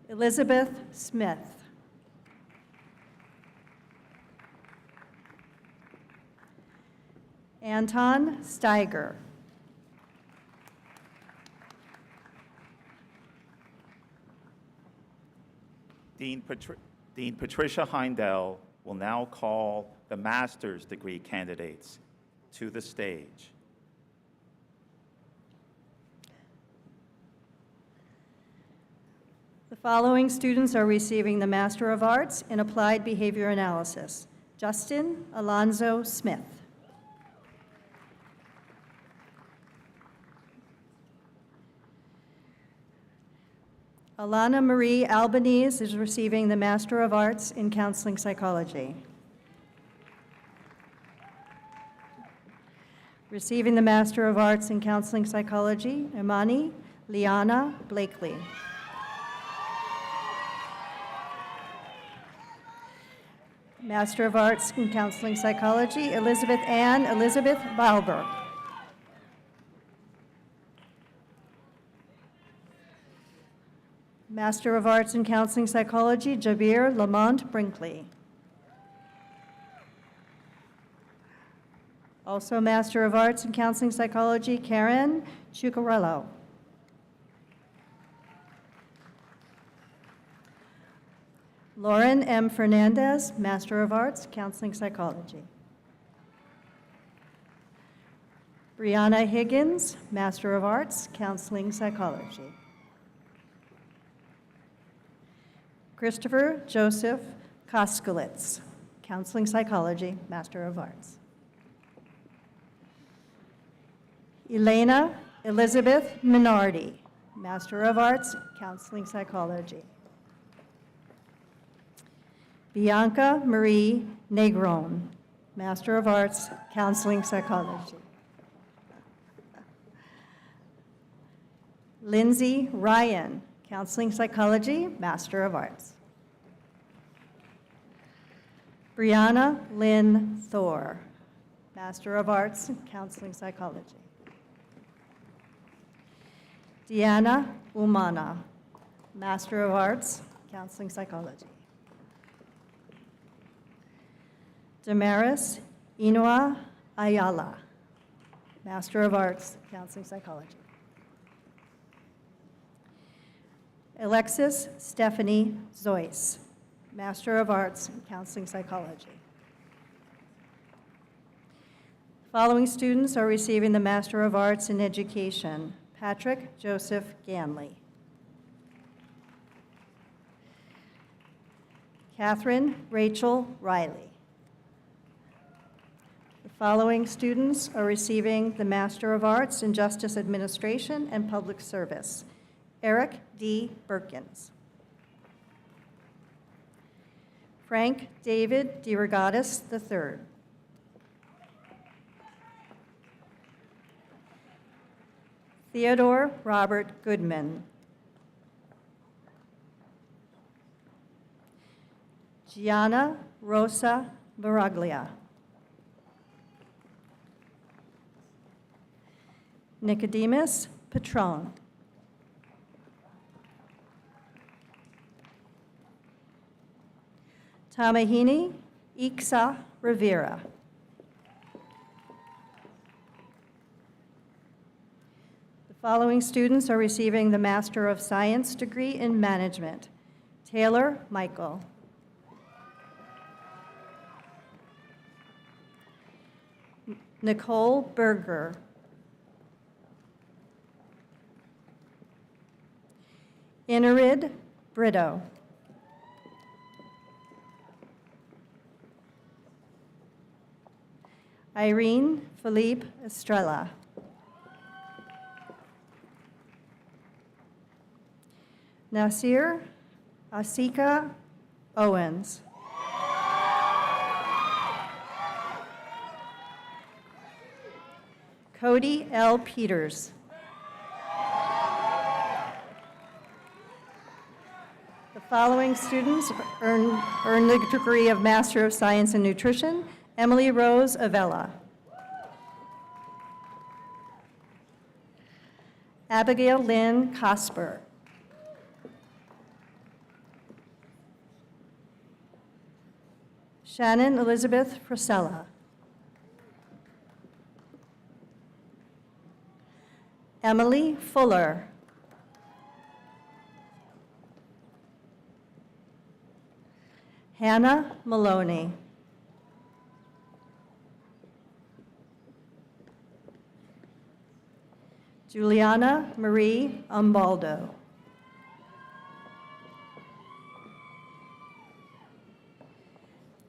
Elizabeth Smith. Anton Steiger. Dean Patricia Heindel will now call the master's degree candidates to the stage. The following students are receiving the Master of Arts in Applied Behavior Analysis. Justin Alonzo Smith. Alana Marie Albanese is receiving the Master of Arts in Counseling Psychology. Receiving the Master of Arts in Counseling Psychology, Imani Liana Blakely. Master of Arts in Counseling Psychology, Elizabeth Balber. Master of Arts in Counseling Psychology, Jabir Lamont Brinkley. Also Master of Arts in Counseling Psychology, Karen Chucarello. Lauren M. Fernandez, Master of Arts, Counseling Psychology. Brianna Higgins, Master of Arts, Counseling Psychology. Christopher Joseph Koskulitz, Counseling Psychology, Master of Arts. Elena Elizabeth Minardi, Master of Arts, Counseling Psychology. Bianca Marie Negron, Master of Arts, Counseling Psychology. Lindsay Ryan, Counseling Psychology, Master of Arts. Brianna Lynn Thor, Master of Arts in Counseling Psychology. Deanna Umana, Master of Arts, Counseling Psychology. Damaris Inua Ayala, Master of Arts, Counseling Psychology. Alexis Stephanie Zoyce, Master of Arts, Counseling Psychology. Following students are receiving the Master of Arts in Education: Patrick Joseph Ganley, Catherine Rachel Riley. The following students are receiving the Master of Arts in Justice Administration and Public Service: Eric D. Birkins, Frank David DeRogatis III, Theodore Robert Goodman, Gianna Rosa Baraglia, Nicodemus Patron, Tamahini Iksa Rivera, the following students are receiving the Master of Science degree in Management: Taylor Michael, Nicole Berger, Inarid Brito, Irene Philippe Estrella, Nasir Asika Owens, Cody L. Peters, the following students earn the degree of Master of Science in Nutrition: Emily Rose Avella, Abigail Lynn Cosper, Shannon Elizabeth Frisella, Emily Fuller, Hannah Maloney, Juliana Marie Umbaldo,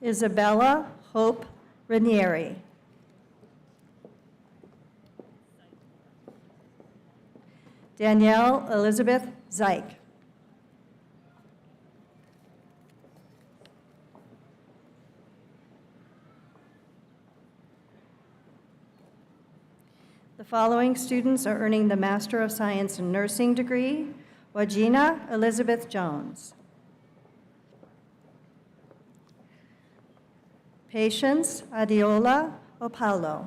Isabella Hope Ranieri, Danielle Elizabeth Zeich, the following students are earning the Master of Science in Nursing degree: Wajina Elizabeth Jones, Patience Adiola Opalo,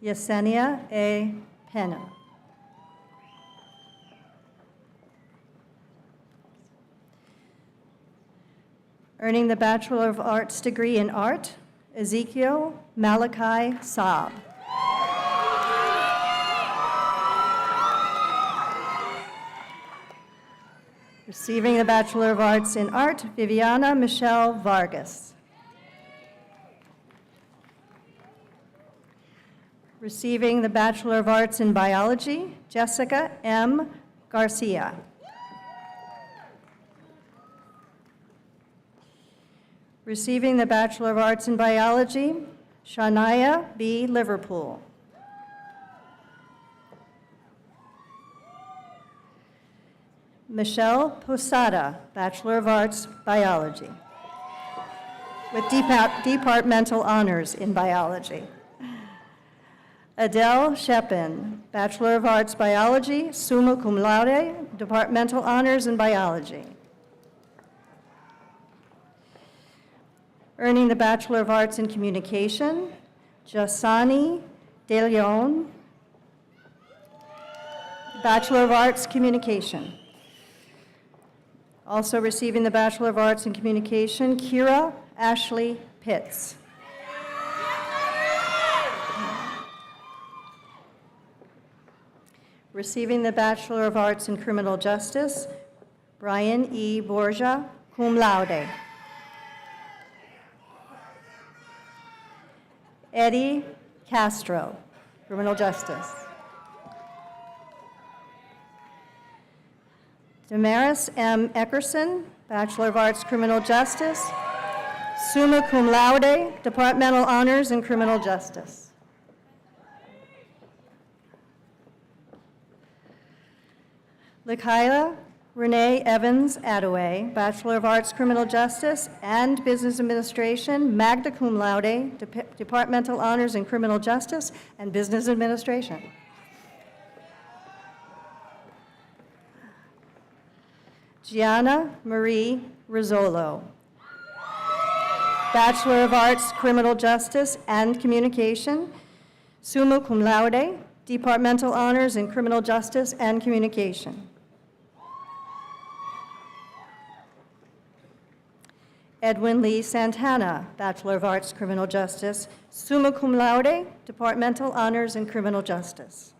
Yesenia A. Pena, earning the Bachelor of Arts degree in Art: Ezekiel Malachi Saab, receiving the Bachelor of Arts in Art: Viviana Michelle Vargas, receiving the Bachelor of Arts in Biology: Jessica M. Garcia, receiving the Bachelor of Arts in Biology: Shania B. Liverpool, Michelle Posada, Bachelor of Arts, Biology, with departmental honors in biology. Adele Shepin, Bachelor of Arts, Biology, summa cum laude, departmental honors in biology. Earning the Bachelor of Arts in Communication, Jasani De Leon. Bachelor of Arts, Communication. Also receiving the Bachelor of Arts in Communication, Kira Ashley Pitts. Receiving the Bachelor of Arts in Criminal Justice, Brian E. Borgia, cum laude. Eddie Castro, Criminal Justice. Damaris M. Eckerson, Bachelor of Arts, Criminal Justice, summa cum laude, Departmental Honors in Criminal Justice. Lakaila Renee Evans Attaway, Bachelor of Arts, Criminal Justice and Business Administration, magna cum laude, Departmental Honors in Criminal Justice and Business Administration. Gianna Marie Rizzolo, Bachelor of Arts, Criminal Justice and Communication, summa cum laude, Departmental Honors in Criminal Justice and Communication. Edwin Lee Santana, Bachelor of Arts, Criminal Justice, summa cum laude, Departmental Honors in Criminal Justice.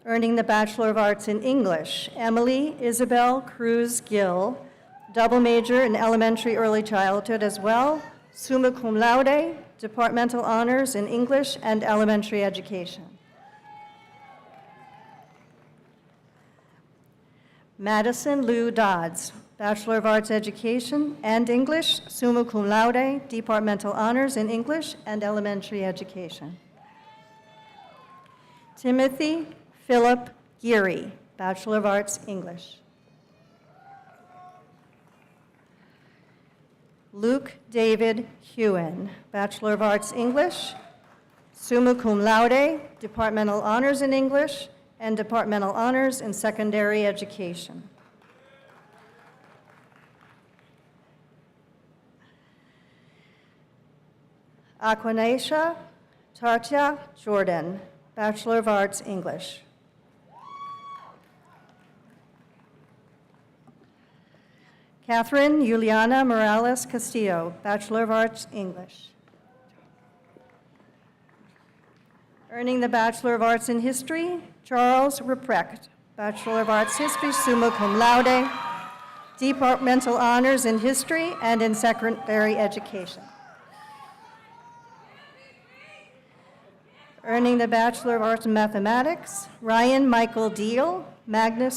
Earning the Bachelor of Arts in English, Emily Isabel Cruz Gill, double major in elementary early childhood as well, summa cum laude, Departmental Honors in English and Elementary Education. Madison Lou Dodds, Bachelor of Arts Education and English, summa cum laude, Departmental Honors in English and Elementary Education. Timothy Philip Geary, Bachelor of Arts, English. Luke David Hewen, Bachelor of Arts, English, summa cum laude, Departmental Honors in English and Departmental Honors in Secondary Education. Aquinacia Tartia Jordan, Bachelor of Arts, English. Catherine Juliana Morales Castillo, Bachelor of Arts, English. Earning the Bachelor of Arts in History, Charles Ruprecht, Bachelor of Arts History, summa cum laude, Departmental Honors in History and in Secondary Education. Earning the Bachelor of Arts in Mathematics, Ryan Michael Deal, magna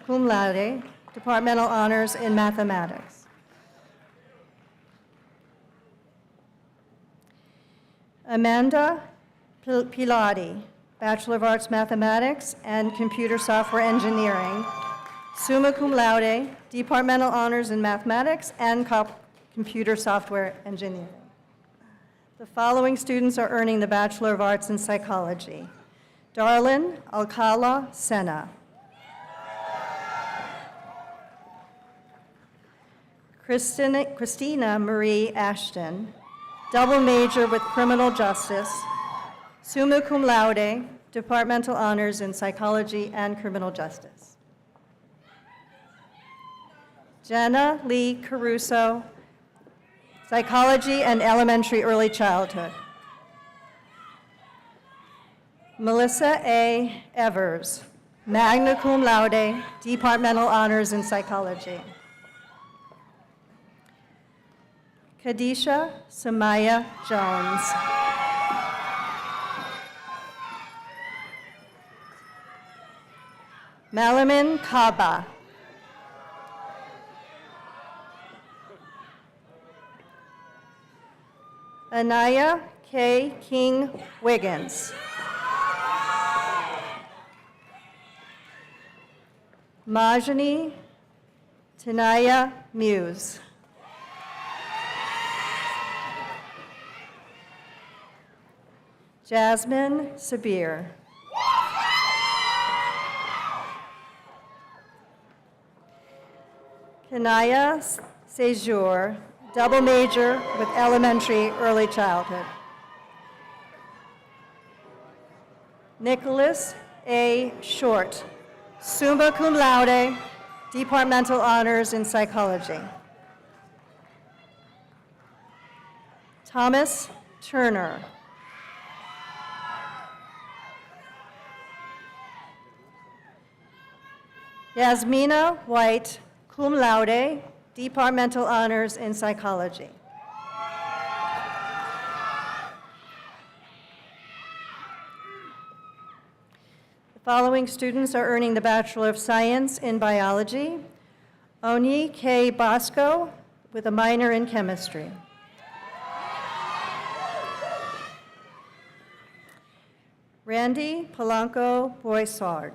cum laude, Departmental Honors in Mathematics. Amanda Pilati, Bachelor of Arts Mathematics and Computer Software Engineering, summa cum laude, Departmental Honors in Mathematics and Computer Software Engineering. The following students are earning the Bachelor of Arts in Psychology. Darlin Alcala Sena. Christina Marie Ashton, double major with Criminal Justice, summa cum laude, Departmental Honors in Psychology and Criminal Justice. Jenna Lee Caruso, Psychology and Elementary Early Childhood. Melissa A. Evers, magna cum laude, Departmental Honors in Psychology. Kadisha Samaya Jones. Malamin Kaba. Anaya K. King Wiggins. Majani Tanaya Muse. Jasmine Sabir. Kanaya Sejour, double major with elementary early childhood. Nicholas A. Short, summa cum laude, departmental honors in psychology. Thomas Turner. Yasmina White, cum laude, departmental honors in psychology. The following students are earning the Bachelor of Science in Biology. Oni K. Bosco with a minor in chemistry. Randy Polanco Boissard.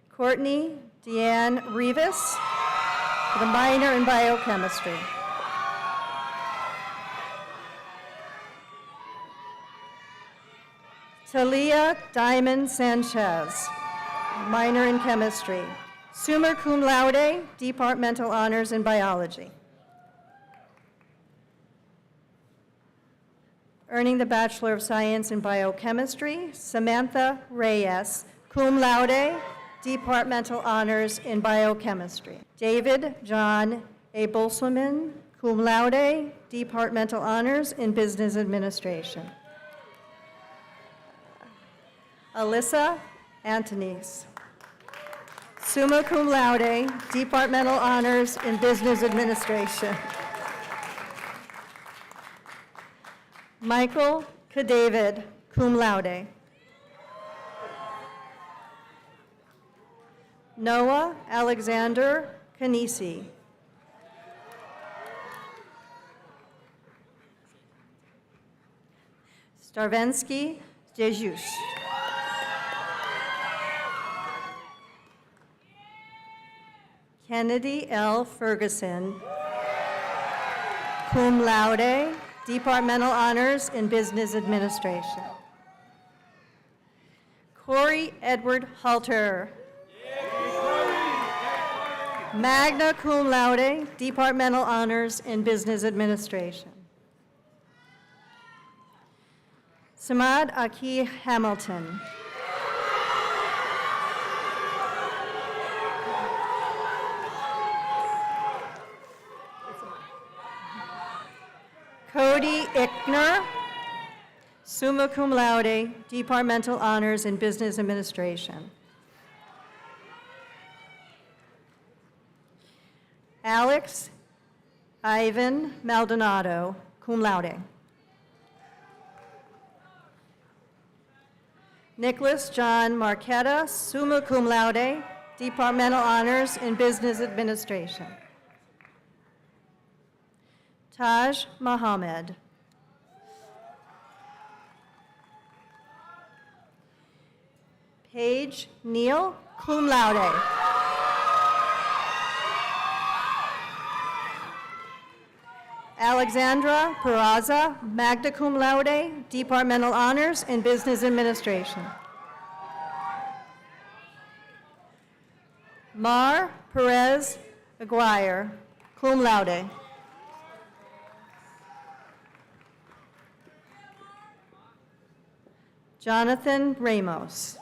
Courtney Deanne Rivas with a minor in biochemistry. Talia Diamond Sanchez, minor in chemistry. Summa cum laude, departmental honors in biology. Earning the Bachelor of Science in Biochemistry, Samantha Reyes, cum laude, departmental honors in biochemistry. David John A. Bolselman, cum laude, departmental honors in business administration. Alyssa Antonis, summa cum laude, departmental honors in business administration. Michael Cadavid, cum laude. Noah Alexander Canisi. Starvensky Jesus. Kennedy L. Ferguson, cum laude, departmental honors in business administration. Corey Edward Halter, magna cum laude, departmental honors in business administration. Samad Aki Hamilton. Cody Ickner, summa cum laude, departmental honors in business administration. Alex Ivan Maldonado, cum laude. Nicholas John Marquetta, summa cum laude, departmental honors in business administration. Taj Mohammed. Paige Neal, cum laude. Alexandra Peraza, magna cum laude, departmental honors in business administration. Mar Perez Aguirre, cum laude. Jonathan Ramos.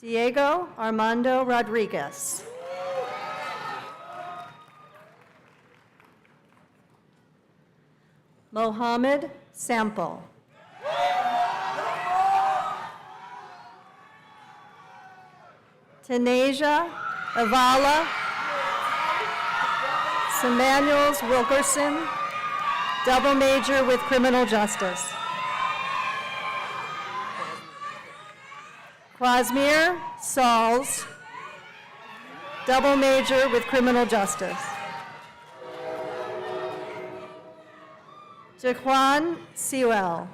Diego Armando Rodriguez. Mohammed Sample. Tanasia Avala. Samuels Wilkerson, double major with criminal justice. Quasmir Sauls, double major with criminal justice. Jaquan Sewell.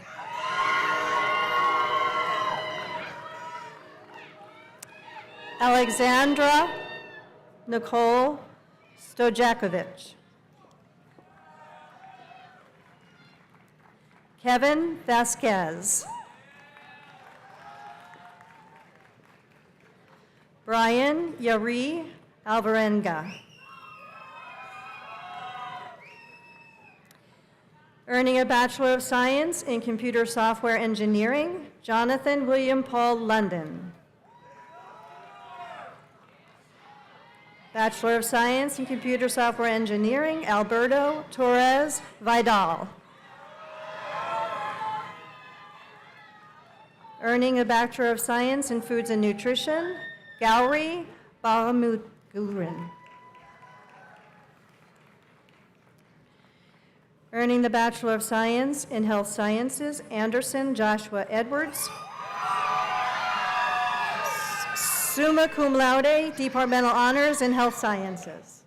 Alexandra Nicole Stojakovic. Kevin Vasquez. Brian Yari Alvarenga. Earning a Bachelor of Science in Computer Software Engineering, Jonathan William Paul London. Bachelor of Science in Computer Software Engineering, Alberto Torres Vidal. Earning a Bachelor of Science in Foods and Nutrition, Gauri Baramuguran. Earning the Bachelor of Science in Health Sciences, Anderson Joshua Edwards. Summa cum laude, Departmental Honors in Health Sciences.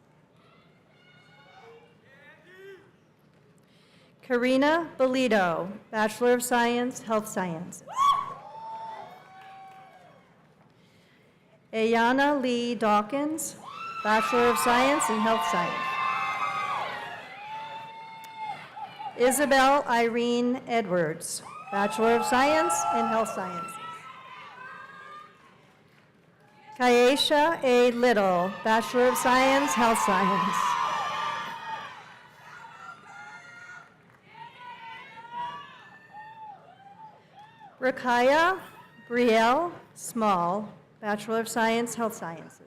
Karina Belito, Bachelor of Science, Health Sciences. Ayana Lee Dawkins, Bachelor of Science in Health Science. Isabel Irene Edwards, Bachelor of Science in Health Sciences. Kaisha A. Little, Bachelor of Science, Health Science. Rakaya Brielle Small, Bachelor of Science, Health Sciences.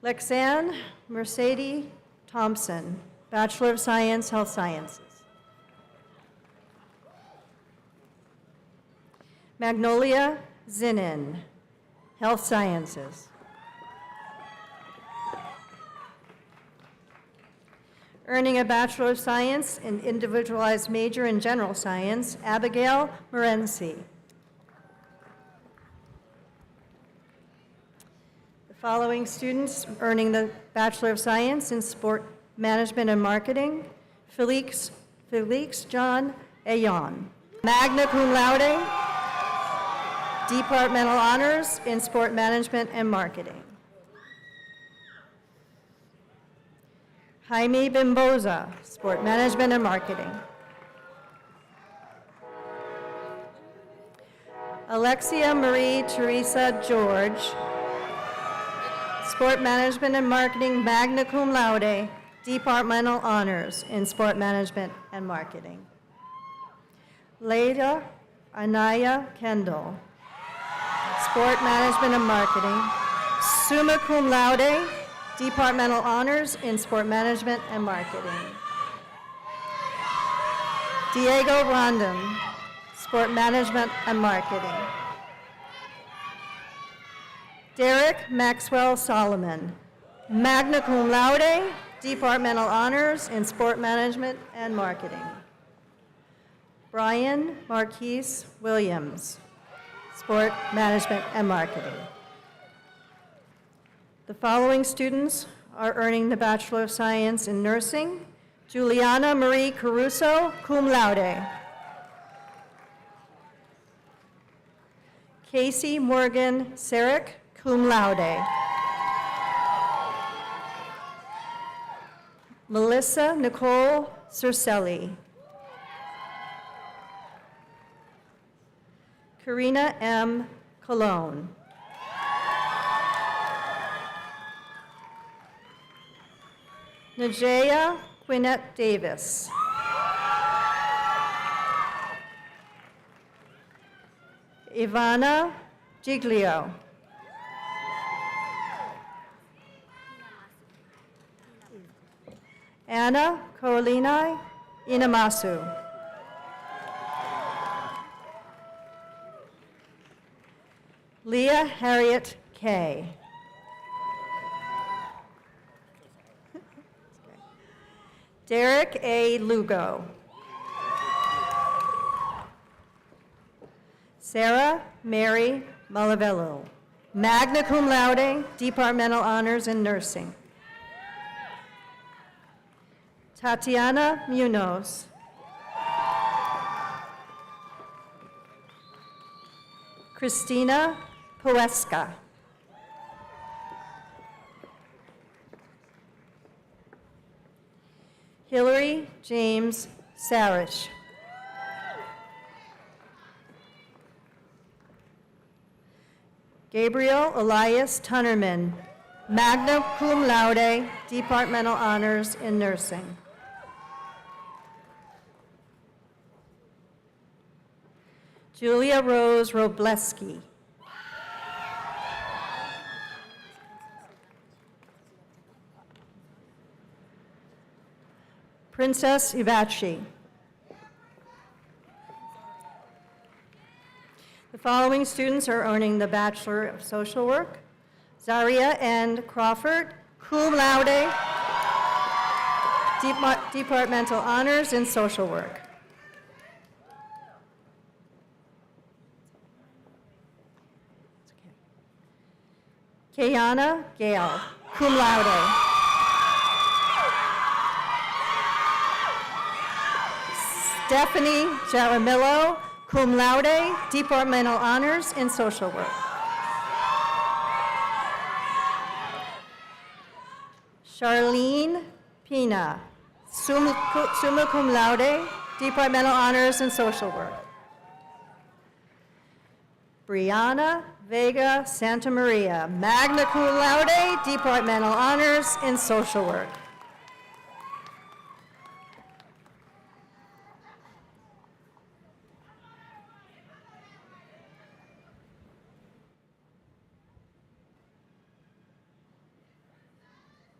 Lexanne Mercedes Thompson, Bachelor of Science, Health Sciences. Magnolia Zinin, Health Sciences. Earning a Bachelor of Science in Individualized Major in General Science, Abigail Morency. The following students earning the Bachelor of Science in Sport Management and Marketing, Felix John Ayon. Magna cum laude, Departmental Honors in Sport Management and Marketing. Jaime Bimboza, Sport Management and Marketing. Alexia Marie Teresa George, Sport Management and Marketing, magna cum laude, Departmental Honors in Sport Management and Marketing. Leila Anaya Kendall, Sport Management and Marketing, summa cum laude, Departmental Honors in Sport Management and Marketing. Diego Rondon, Sport Management and Marketing. Derek Maxwell Solomon, magna cum laude, Departmental Honors in Sport Management and Marketing. Brian Marquise Williams, Sport Management and Marketing. The following students are earning the Bachelor of Science in Nursing. Juliana Marie Caruso, cum laude. Casey Morgan Sarek, cum laude. Melissa Nicole Cercelli. Karina M. Colon. Najaya Quinette Davis. Ivana Giglio. Anna Carolina Inamasu. Leah Harriet Kay. Derek A. Lugo. Sarah Mary Malavello, magna cum laude, Departmental Honors in Nursing. Tatiana Munoz. Christina Poesca. Hillary James Sarich. Gabriel Elias Tunnerman, magna cum laude, departmental honors in nursing. Julia Rose Robleski. Princess Ivachi. The following students are earning the Bachelor of Social Work. Zaria N. Crawford, cum laude, departmental honors in social work. Kayana Gale, cum laude. Stephanie Jaramillo, cum laude, departmental honors in social work. Charlene Pina, summa cum laude, departmental honors in social work. Brianna Vega Santa Maria, magna cum laude, departmental honors in social work.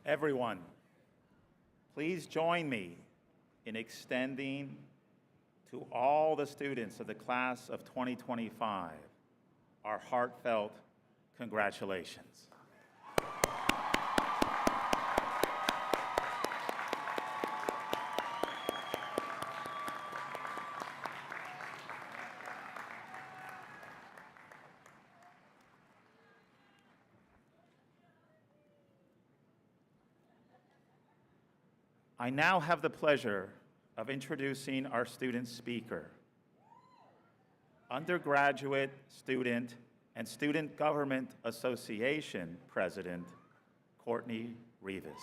Everyone, please join me in extending to all the students of the class of 2025 our heartfelt congratulations. I now have the pleasure of introducing our student speaker, Undergraduate Student and Student Government Association President, Courtney Rivas.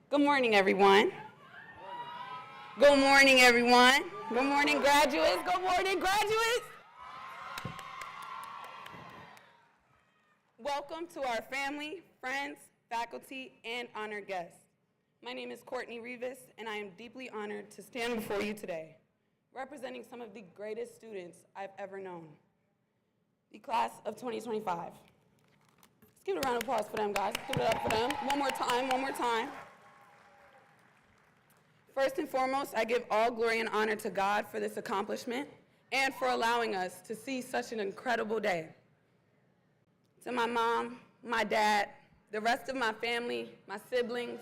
Good morning, everyone. Good morning, everyone. Good morning, graduates. Good morning, graduates. Welcome to our family, friends, faculty, and honored guests. My name is Courtney Rivas, and I am deeply honored to stand before you today, representing some of the greatest students I've ever known, the class of 2025. Let's give it a round of applause for them, guys. Give it up for them. One more time, one more time. First and foremost, I give all glory and honor to God for this accomplishment and for allowing us to see such an incredible day. To my mom, my dad, the rest of my family, my siblings,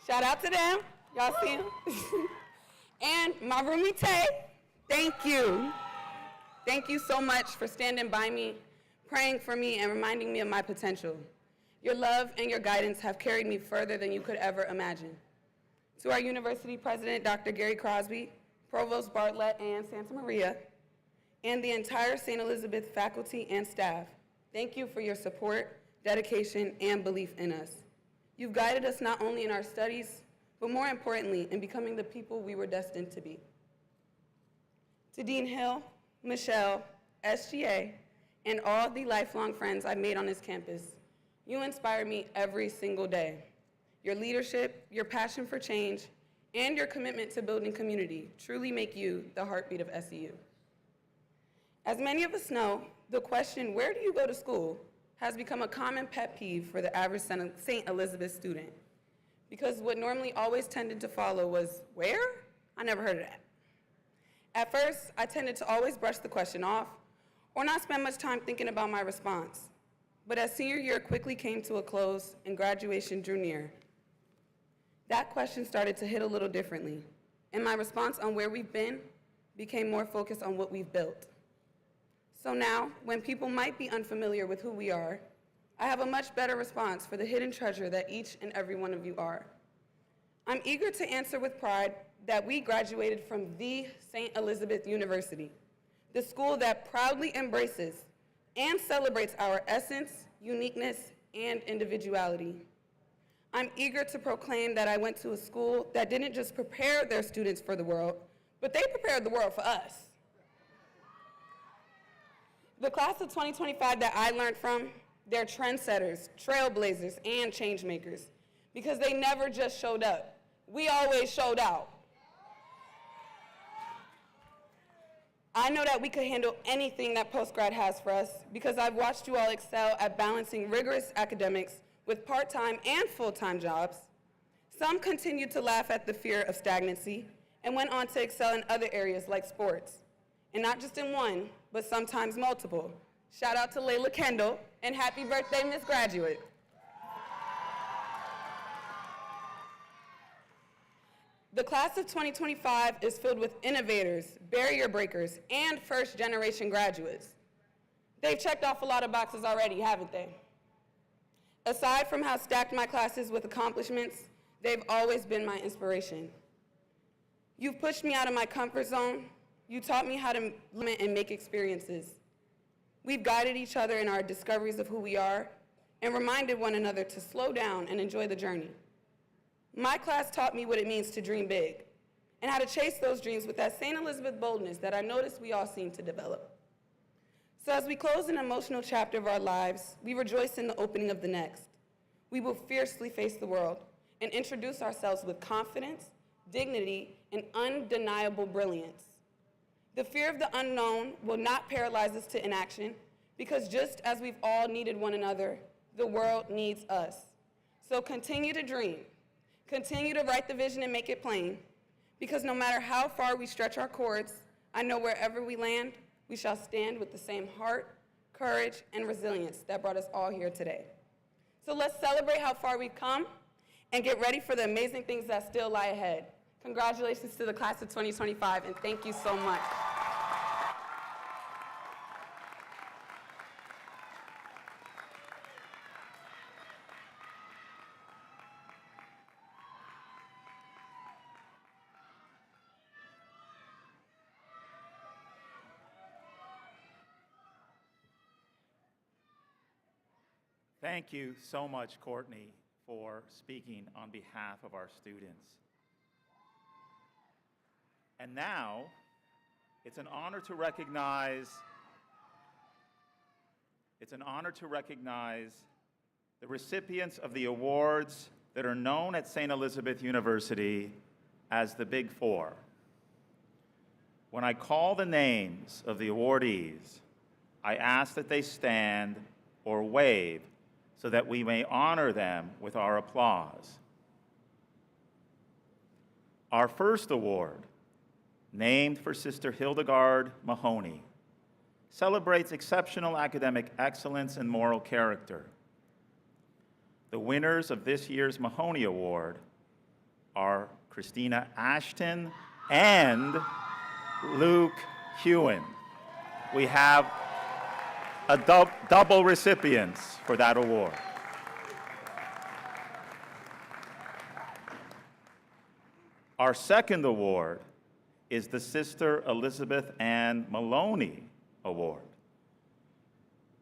shout out to them, y'all see them? And my roomie Tay, thank you. Thank you so much for standing by me, praying for me, and reminding me of my potential. Your love and your guidance have carried me further than you could ever imagine. To our university president, Dr. Gary Crosby, Provost Bartlett and Santa Maria, and the entire St. Elizabeth faculty and staff, thank you for your support, dedication, and belief in us. You've guided us not only in our studies, but more importantly, in becoming the people we were destined to be. To Dean Hill, Michelle, SGA, and all the lifelong friends I've made on this campus, you inspire me every single day. Your leadership, your passion for change, and your commitment to building community truly make you the heartbeat of SEU. As many of us know, the question, where do you go to school, has become a common pet peeve for the average St. Elizabeth student. Because what normally always tended to follow was, where? I never heard of that. At first, I tended to always brush the question off or not spend much time thinking about my response. But as senior year quickly came to a close and graduation drew near, that question started to hit a little differently, and my response on where we've been became more focused on what we've built. So now, when people might be unfamiliar with who we are, I have a much better response for the hidden treasure that each and every one of you are. I'm eager to answer with pride that we graduated from the St. Elizabeth University, the school that proudly embraces and celebrates our essence, uniqueness, and individuality. I'm eager to proclaim that I went to a school that didn't just prepare their students for the world, but they prepared the world for us. The class of 2025 that I learned from, they're trendsetters, trailblazers, and change makers, because they never just showed up. We always showed out. I know that we could handle anything that postgrad has for us because I've watched you all excel at balancing rigorous academics with part-time and full-time jobs. Some continued to laugh at the fear of stagnancy and went on to excel in other areas like sports. And not just in one, but sometimes multiple. Shout out to Layla Kendall, and happy birthday, Miss Graduate. The class of 2025 is filled with innovators, barrier breakers, and first-generation graduates. They've checked off a lot of boxes already, haven't they? Aside from how stacked my class is with accomplishments, they've always been my inspiration. You've pushed me out of my comfort zone. You taught me how to limit and make experiences. We've guided each other in our discoveries of who we are and reminded one another to slow down and enjoy the journey. My class taught me what it means to dream big and how to chase those dreams with that St. Elizabeth boldness that I noticed we all seem to develop. So as we close an emotional chapter of our lives, we rejoice in the opening of the next. We will fiercely face the world and introduce ourselves with confidence, dignity, and undeniable brilliance. The fear of the unknown will not paralyze us to inaction because just as we've all needed one another, the world needs us. So continue to dream. Continue to write the vision and make it plain, because no matter how far we stretch our cords, I know wherever we land, we shall stand with the same heart, courage, and resilience that brought us all here today. So let's celebrate how far we've come and get ready for the amazing things that still lie ahead. Congratulations to the class of 2025, and thank you so much. Thank you so much, Courtney, for speaking on behalf of our students. And now, it's an honor to recognize the recipients of the awards that are known at St. Elizabeth University as the Big Four. When I call the names of the awardees, I ask that they stand or wave so that we may honor them with our applause. Our first award, named for Sister Hildegard Mahoney, celebrates exceptional academic excellence and moral character. The winners of this year's Mahoney Award are Christina Ashton and Luke Hewen. We have double recipients for that award. Our second award is the Sister Elizabeth Ann Maloney Award.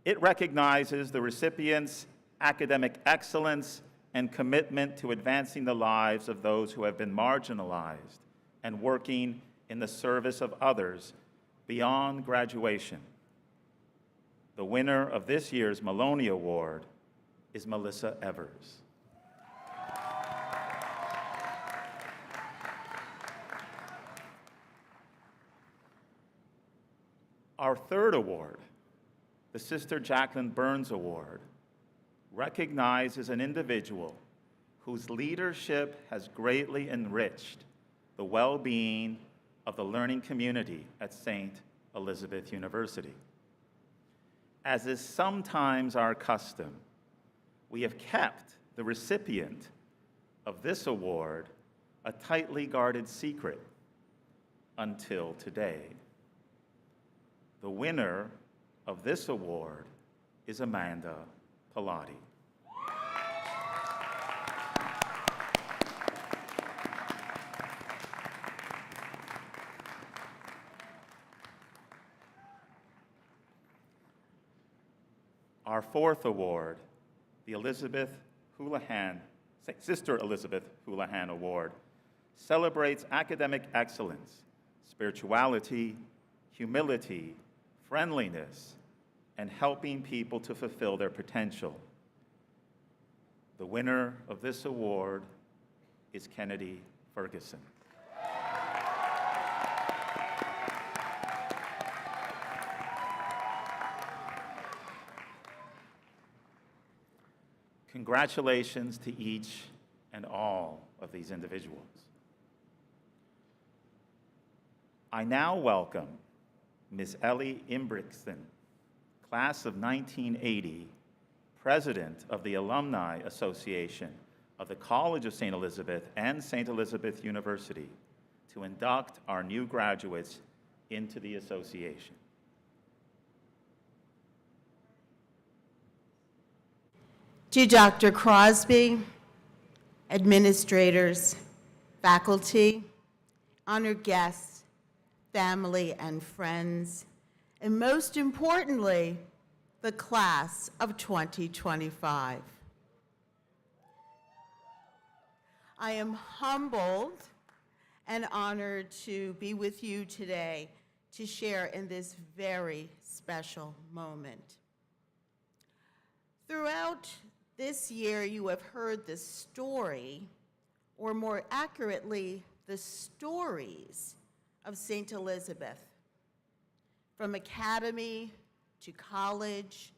It recognizes the recipient's academic excellence and commitment to advancing the lives of those who have been marginalized and working in the service of others beyond graduation. The winner of this year's Maloney Award is Melissa Evers. Our third award, the Sister Jacqueline Burns Award, recognizes an individual whose leadership has greatly enriched the well-being of the learning community at St. Elizabeth University. as is sometimes our custom, we have kept the recipient of this award a tightly guarded secret until today. The winner of this award is Amanda Pilati. Our fourth award, the Sister Elizabeth Houlihan Award, celebrates academic excellence, spirituality, humility, friendliness, and helping people to fulfill their potential. The winner of this award is Kennedy Ferguson. Congratulations to each and all of these individuals. I now welcome Ms. Ellie Imbrickson, class of 1980, president of the Alumni Association of the College of St. Elizabeth and St. Elizabeth University, to induct our new graduates into the association. To Dr. Crosby, administrators, faculty, honored guests, family and friends, and most importantly, the class of 2025. I am humbled and honored to be with you today to share in this very special moment. Throughout this year, you have heard the story, or more accurately, the stories of St. Elizabeth. From academy to college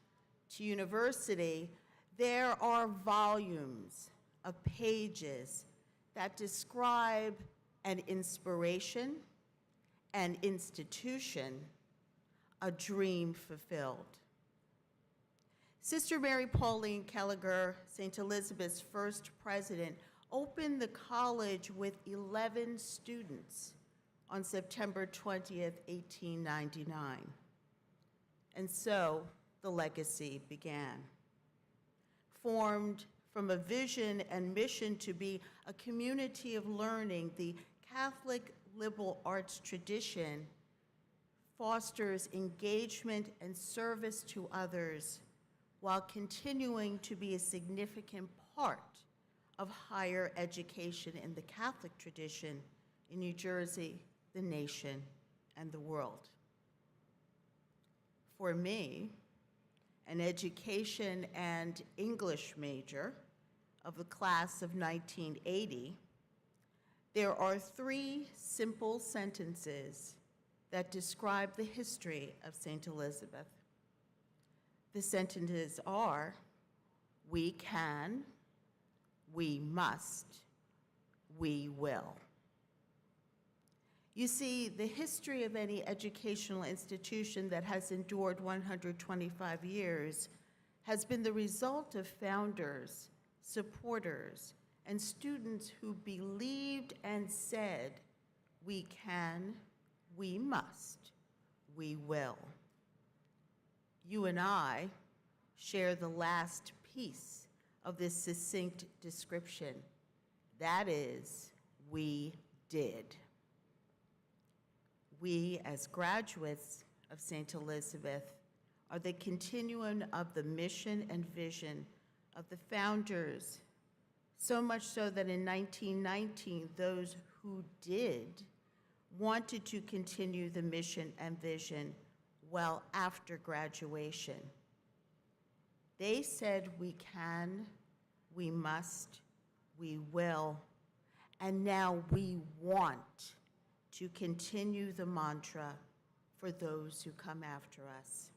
to university, there are volumes of pages that describe an inspiration, an institution, a dream fulfilled. Sister Mary Pauline Kelliger, St. Elizabeth's first president, opened the college with 11 students on September 20th, 1899. And so the legacy began. Formed from a vision and mission to be a community of learning, the Catholic liberal arts tradition fosters engagement and service to others, while continuing to be a significant part of higher education in the Catholic tradition in New Jersey, the nation, and the world. For me, an education and English major of the class of 1980, there are 3 simple sentences that describe the history of St. Elizabeth. The sentences are, we can, we must, we will. You see, the history of any educational institution that has endured 125 years has been the result of founders, supporters, and students who believed and said, we can, we must, we will. You and I share the last piece of this succinct description. That is, we did. We, as graduates of St. Elizabeth, are the continuum of the mission and vision of the founders, so much so that in 1919, those who did wanted to continue the mission and vision well after graduation. They said we can, we must, we will, and now we want to continue the mantra for those who come after us.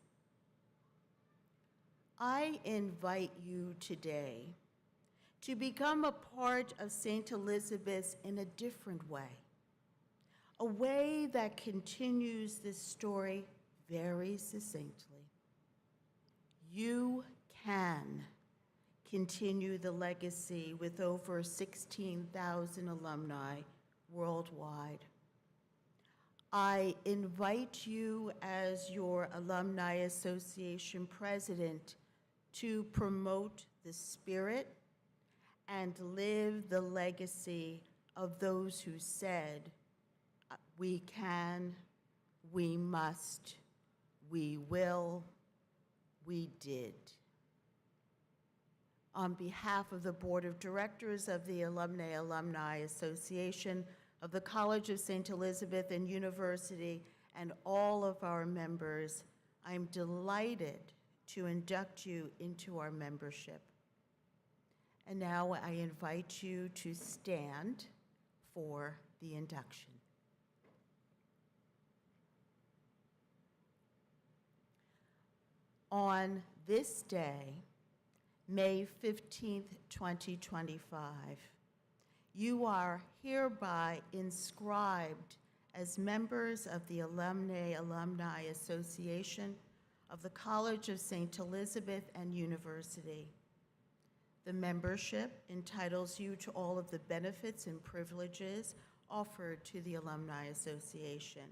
I invite you today to become a part of St. Elizabeth's in a different way, a way that continues this story very succinctly. You can continue the legacy with over 16,000 alumni worldwide. I invite you as your Alumni Association president to promote the spirit and live the legacy of those who said, we can, we must, we will, we did. On behalf of the Board of Directors of the Alumni Association of the College of St. Elizabeth and University and all of our members, I'm delighted to induct you into our membership. And now I invite you to stand for the induction. On this day, May 15th, 2025, you are hereby inscribed as members of the Alumni Association of the College of St. Elizabeth and University. The membership entitles you to all of the benefits and privileges offered to the Alumni Association.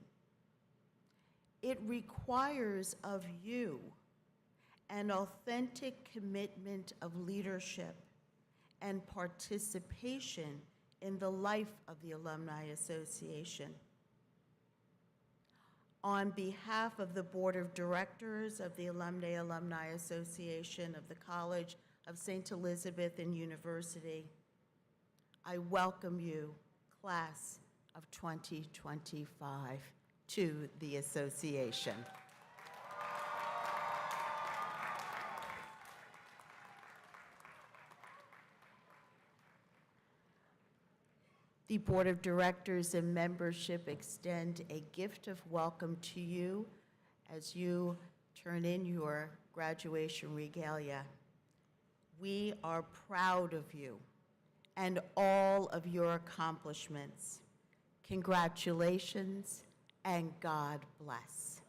It requires of you an authentic commitment of leadership and participation in the life of the Alumni Association. On behalf of the Board of Directors of the Alumni Association of the College of St. Elizabeth and University, I welcome you, class of 2025, to the association. The Board of Directors and membership extend a gift of welcome to you as you turn in your graduation regalia. We are proud of you and all of your accomplishments. Congratulations and God bless.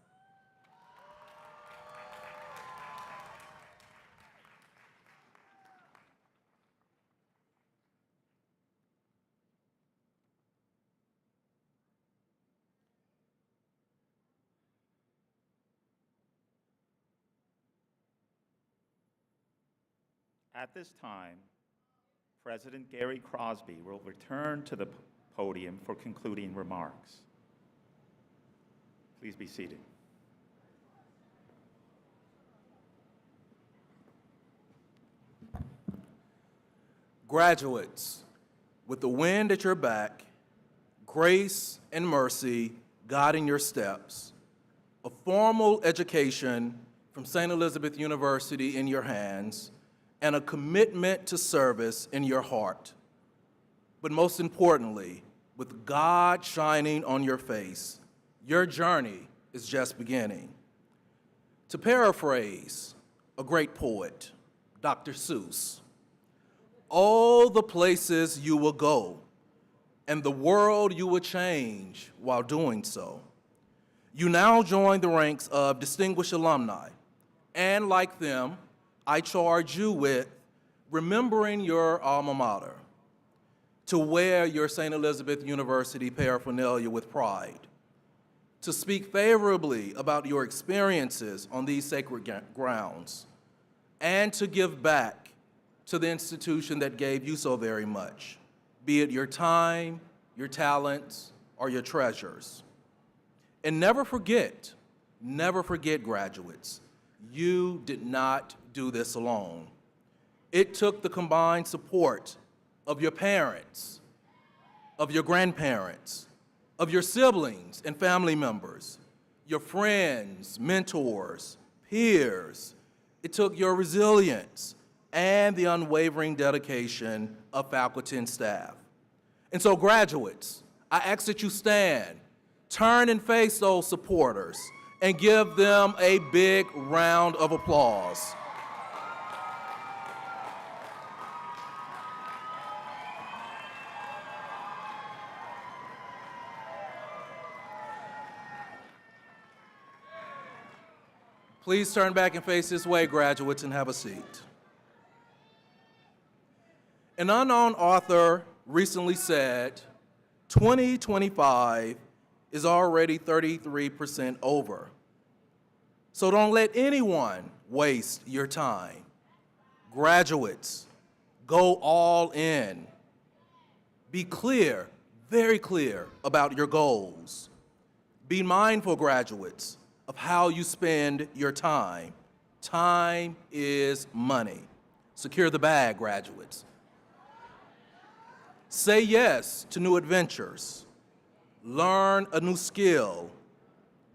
At this time, President Gary Crosby will return to the podium for concluding remarks. Please be seated. Graduates, with the wind at your back, grace and mercy guiding your steps, a formal education from St. Elizabeth University in your hands, and a commitment to service in your heart. But most importantly, with God shining on your face, your journey is just beginning. To paraphrase a great poet, Dr. Seuss, all the places you will go and the world you will change while doing so. You now join the ranks of distinguished alumni, and like them, I charge you with remembering your alma mater, to wear your St. Elizabeth University paraphernalia with pride, to speak favorably about your experiences on these sacred grounds, and to give back to the institution that gave you so very much, be it your time, your talents, or your treasures. And never forget, graduates, you did not do this alone. It took the combined support of your parents, of your grandparents, of your siblings and family members, your friends, mentors, peers. It took your resilience and the unwavering dedication of faculty and staff. And so, graduates, I ask that you stand, turn and face those supporters, and give them a big round of applause. Please turn back and face this way, graduates, and have a seat. An unknown author recently said, 2025 is already 33% over. So don't let anyone waste your time. Graduates, go all in. Be clear, very clear about your goals. Be mindful, graduates, of how you spend your time. Time is money. Secure the bag, graduates. Say yes to new adventures. Learn a new skill.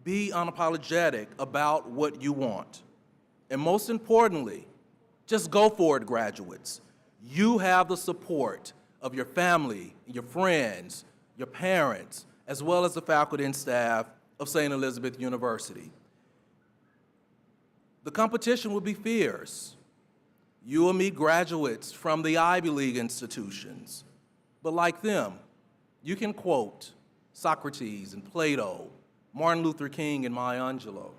Be unapologetic about what you want. And most importantly, just go for it, graduates. You have the support of your family, your friends, your parents, as well as the faculty and staff of St. Elizabeth University. The competition will be fierce. You will meet graduates from the Ivy League institutions, but like them, you can quote Socrates and Plato, Martin Luther King and Maya Angelou.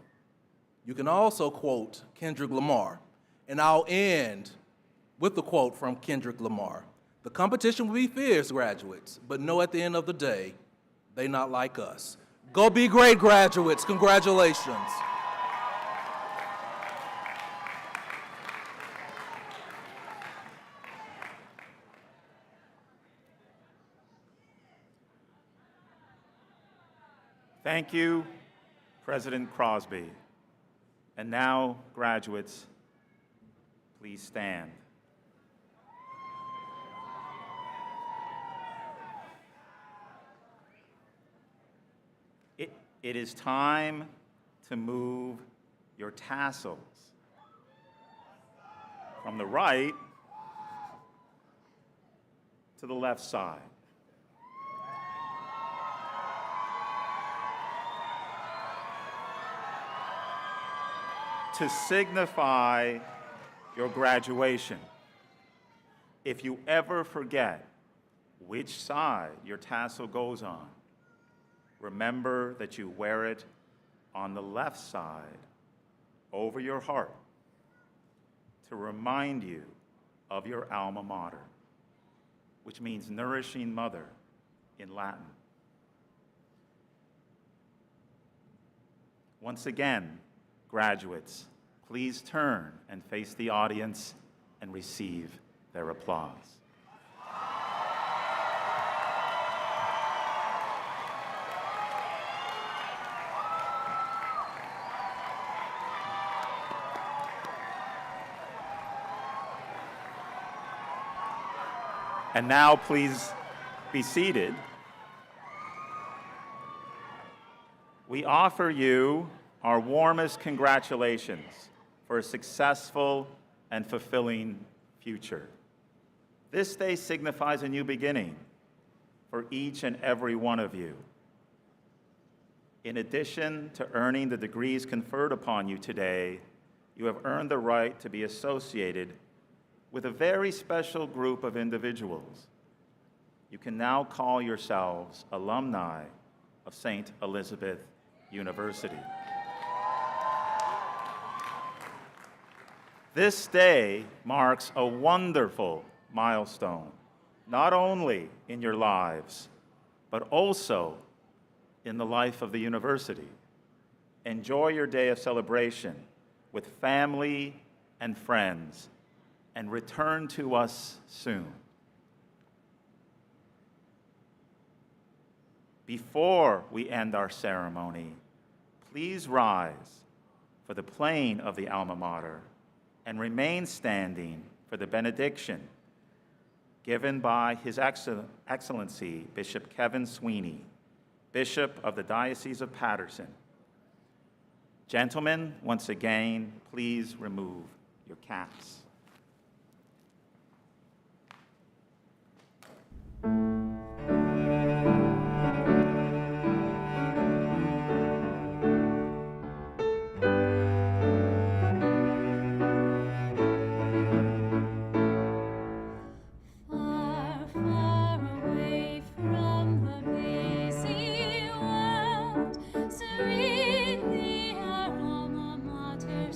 You can also quote Kendrick Lamar, and I'll end with the quote from Kendrick Lamar. The competition will be fierce, graduates, but know at the end of the day, they not like us. Go be great, graduates. Congratulations. Thank you, President Crosby. And now, graduates, please stand. It is time to move your tassels from the right to the left side. To signify your graduation. If you ever forget which side your tassel goes on, remember that you wear it on the left side over your heart to remind you of your alma mater, which means nourishing mother in Latin. Once again, graduates, please turn and face the audience and receive their applause. And now please be seated. We offer you our warmest congratulations for a successful and fulfilling future. This day signifies a new beginning for each and every one of you. In addition to earning the degrees conferred upon you today, you have earned the right to be associated with a very special group of individuals. You can now call yourselves alumni of St. Elizabeth University. This day marks a wonderful milestone, not only in your lives, but also in the life of the university. Enjoy your day of celebration with family and friends, and return to us soon. Before we end our ceremony, please rise for the playing of the alma mater and remain standing for the benediction given by His Excellency Bishop Kevin Sweeney, Bishop of the Diocese of Paterson. Gentlemen, once again, please remove your caps. Serenely our alma mater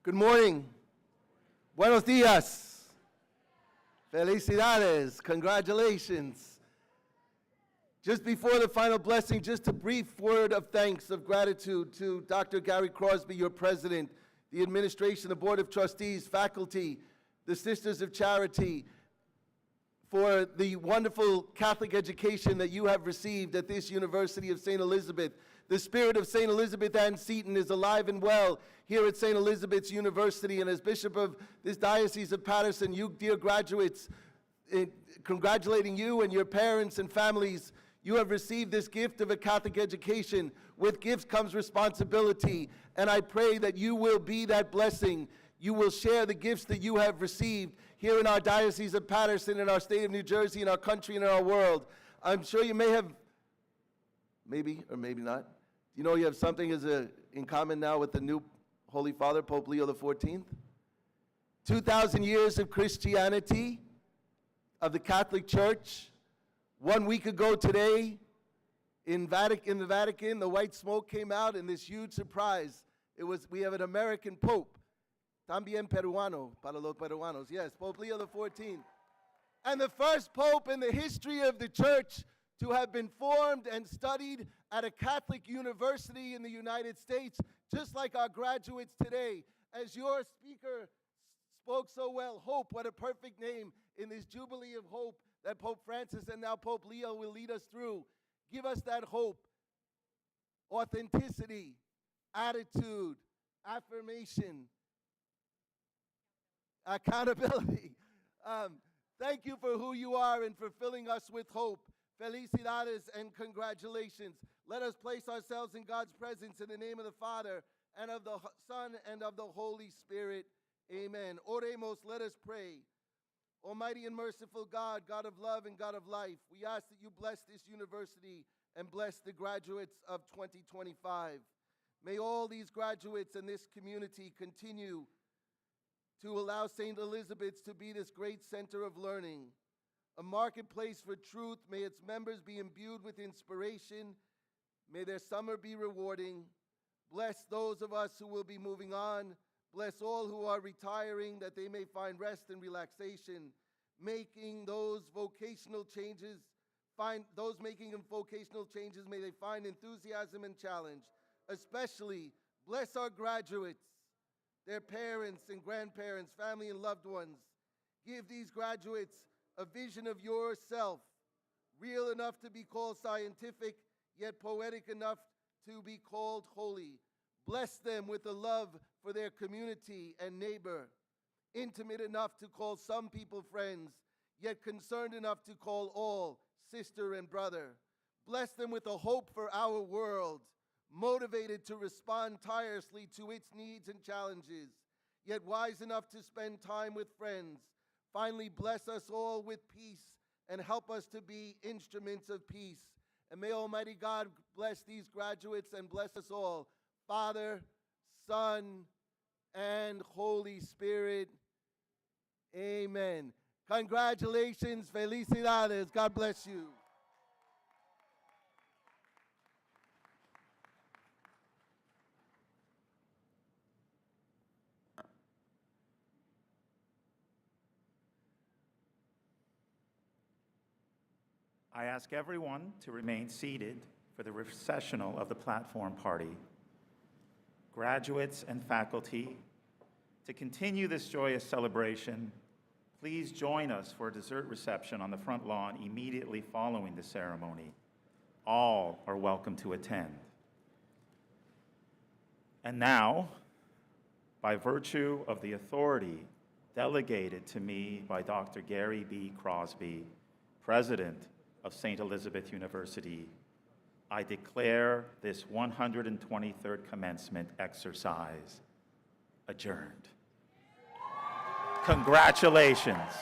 Good morning. Buenos dias. Felicidades. Congratulations. Just before the final blessing, just a brief word of thanks, of gratitude to Dr. Gary Crosby, your president, the administration, the Board of Trustees, faculty, the Sisters of Charity, for the wonderful Catholic education that you have received at this University of St. Elizabeth. The spirit of St. Elizabeth Ann Seton is alive and well here at St. Elizabeth's University, and as Bishop of this Diocese of Patterson, you dear graduates, congratulating you and your parents and families. You have received this gift of a Catholic education. With gifts comes responsibility, and I pray that you will be that blessing. You will share the gifts that you have received here in our Diocese of Patterson, in our state of New Jersey, in our country, and in our world. I'm sure you may have, maybe or maybe not, you know you have something in common now with the new Holy Father, Pope Leo XIV? 2,000 years of Christianity, of the Catholic Church. 1 week ago today, in the Vatican, the white smoke came out, and this huge surprise. We have an American Pope, también peruano, para los peruanos, yes, Pope Leo XIV. And the first Pope in the history of the Church to have been formed and studied at a Catholic university in the United States, just like our graduates today. As your speaker spoke so well, hope, what a perfect name in this Jubilee of Hope that Pope Francis and now Pope Leo will lead us through. Give us that hope, authenticity, attitude, affirmation, accountability. Thank you for who you are and for filling us with hope. Felicidades and congratulations. Let us place ourselves in God's presence in the name of the Father and of the Son and of the Holy Spirit. Amen. Oremos, let us pray. Almighty and merciful God, God of love and God of life, we ask that you bless this university and bless the graduates of 2025. May all these graduates and this community continue to allow St. Elizabeth's to be this great center of learning, a marketplace for truth. May its members be imbued with inspiration. May their summer be rewarding. Bless those of us who will be moving on. Bless all who are retiring, that they may find rest and relaxation. Making those vocational changes, may they find enthusiasm and challenge. Especially bless our graduates, their parents and grandparents, family and loved ones. Give these graduates a vision of yourself, real enough to be called scientific, yet poetic enough to be called holy. Bless them with a love for their community and neighbor, intimate enough to call some people friends, yet concerned enough to call all sister and brother. Bless them with a hope for our world, motivated to respond tirelessly to its needs and challenges, yet wise enough to spend time with friends. Finally, bless us all with peace and help us to be instruments of peace. And may Almighty God bless these graduates and bless us all, Father, Son, and Holy Spirit. Amen. Congratulations, felicidades. God bless you. I ask everyone to remain seated for the recessional of the platform party. Graduates and faculty, to continue this joyous celebration, please join us for a dessert reception on the front lawn immediately following the ceremony. All are welcome to attend. And now, by virtue of the authority delegated to me by Dr. Gary B. Crosby, President of St. Elizabeth University, I declare this 123rd commencement exercise adjourned. Congratulations.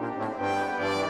Thank you.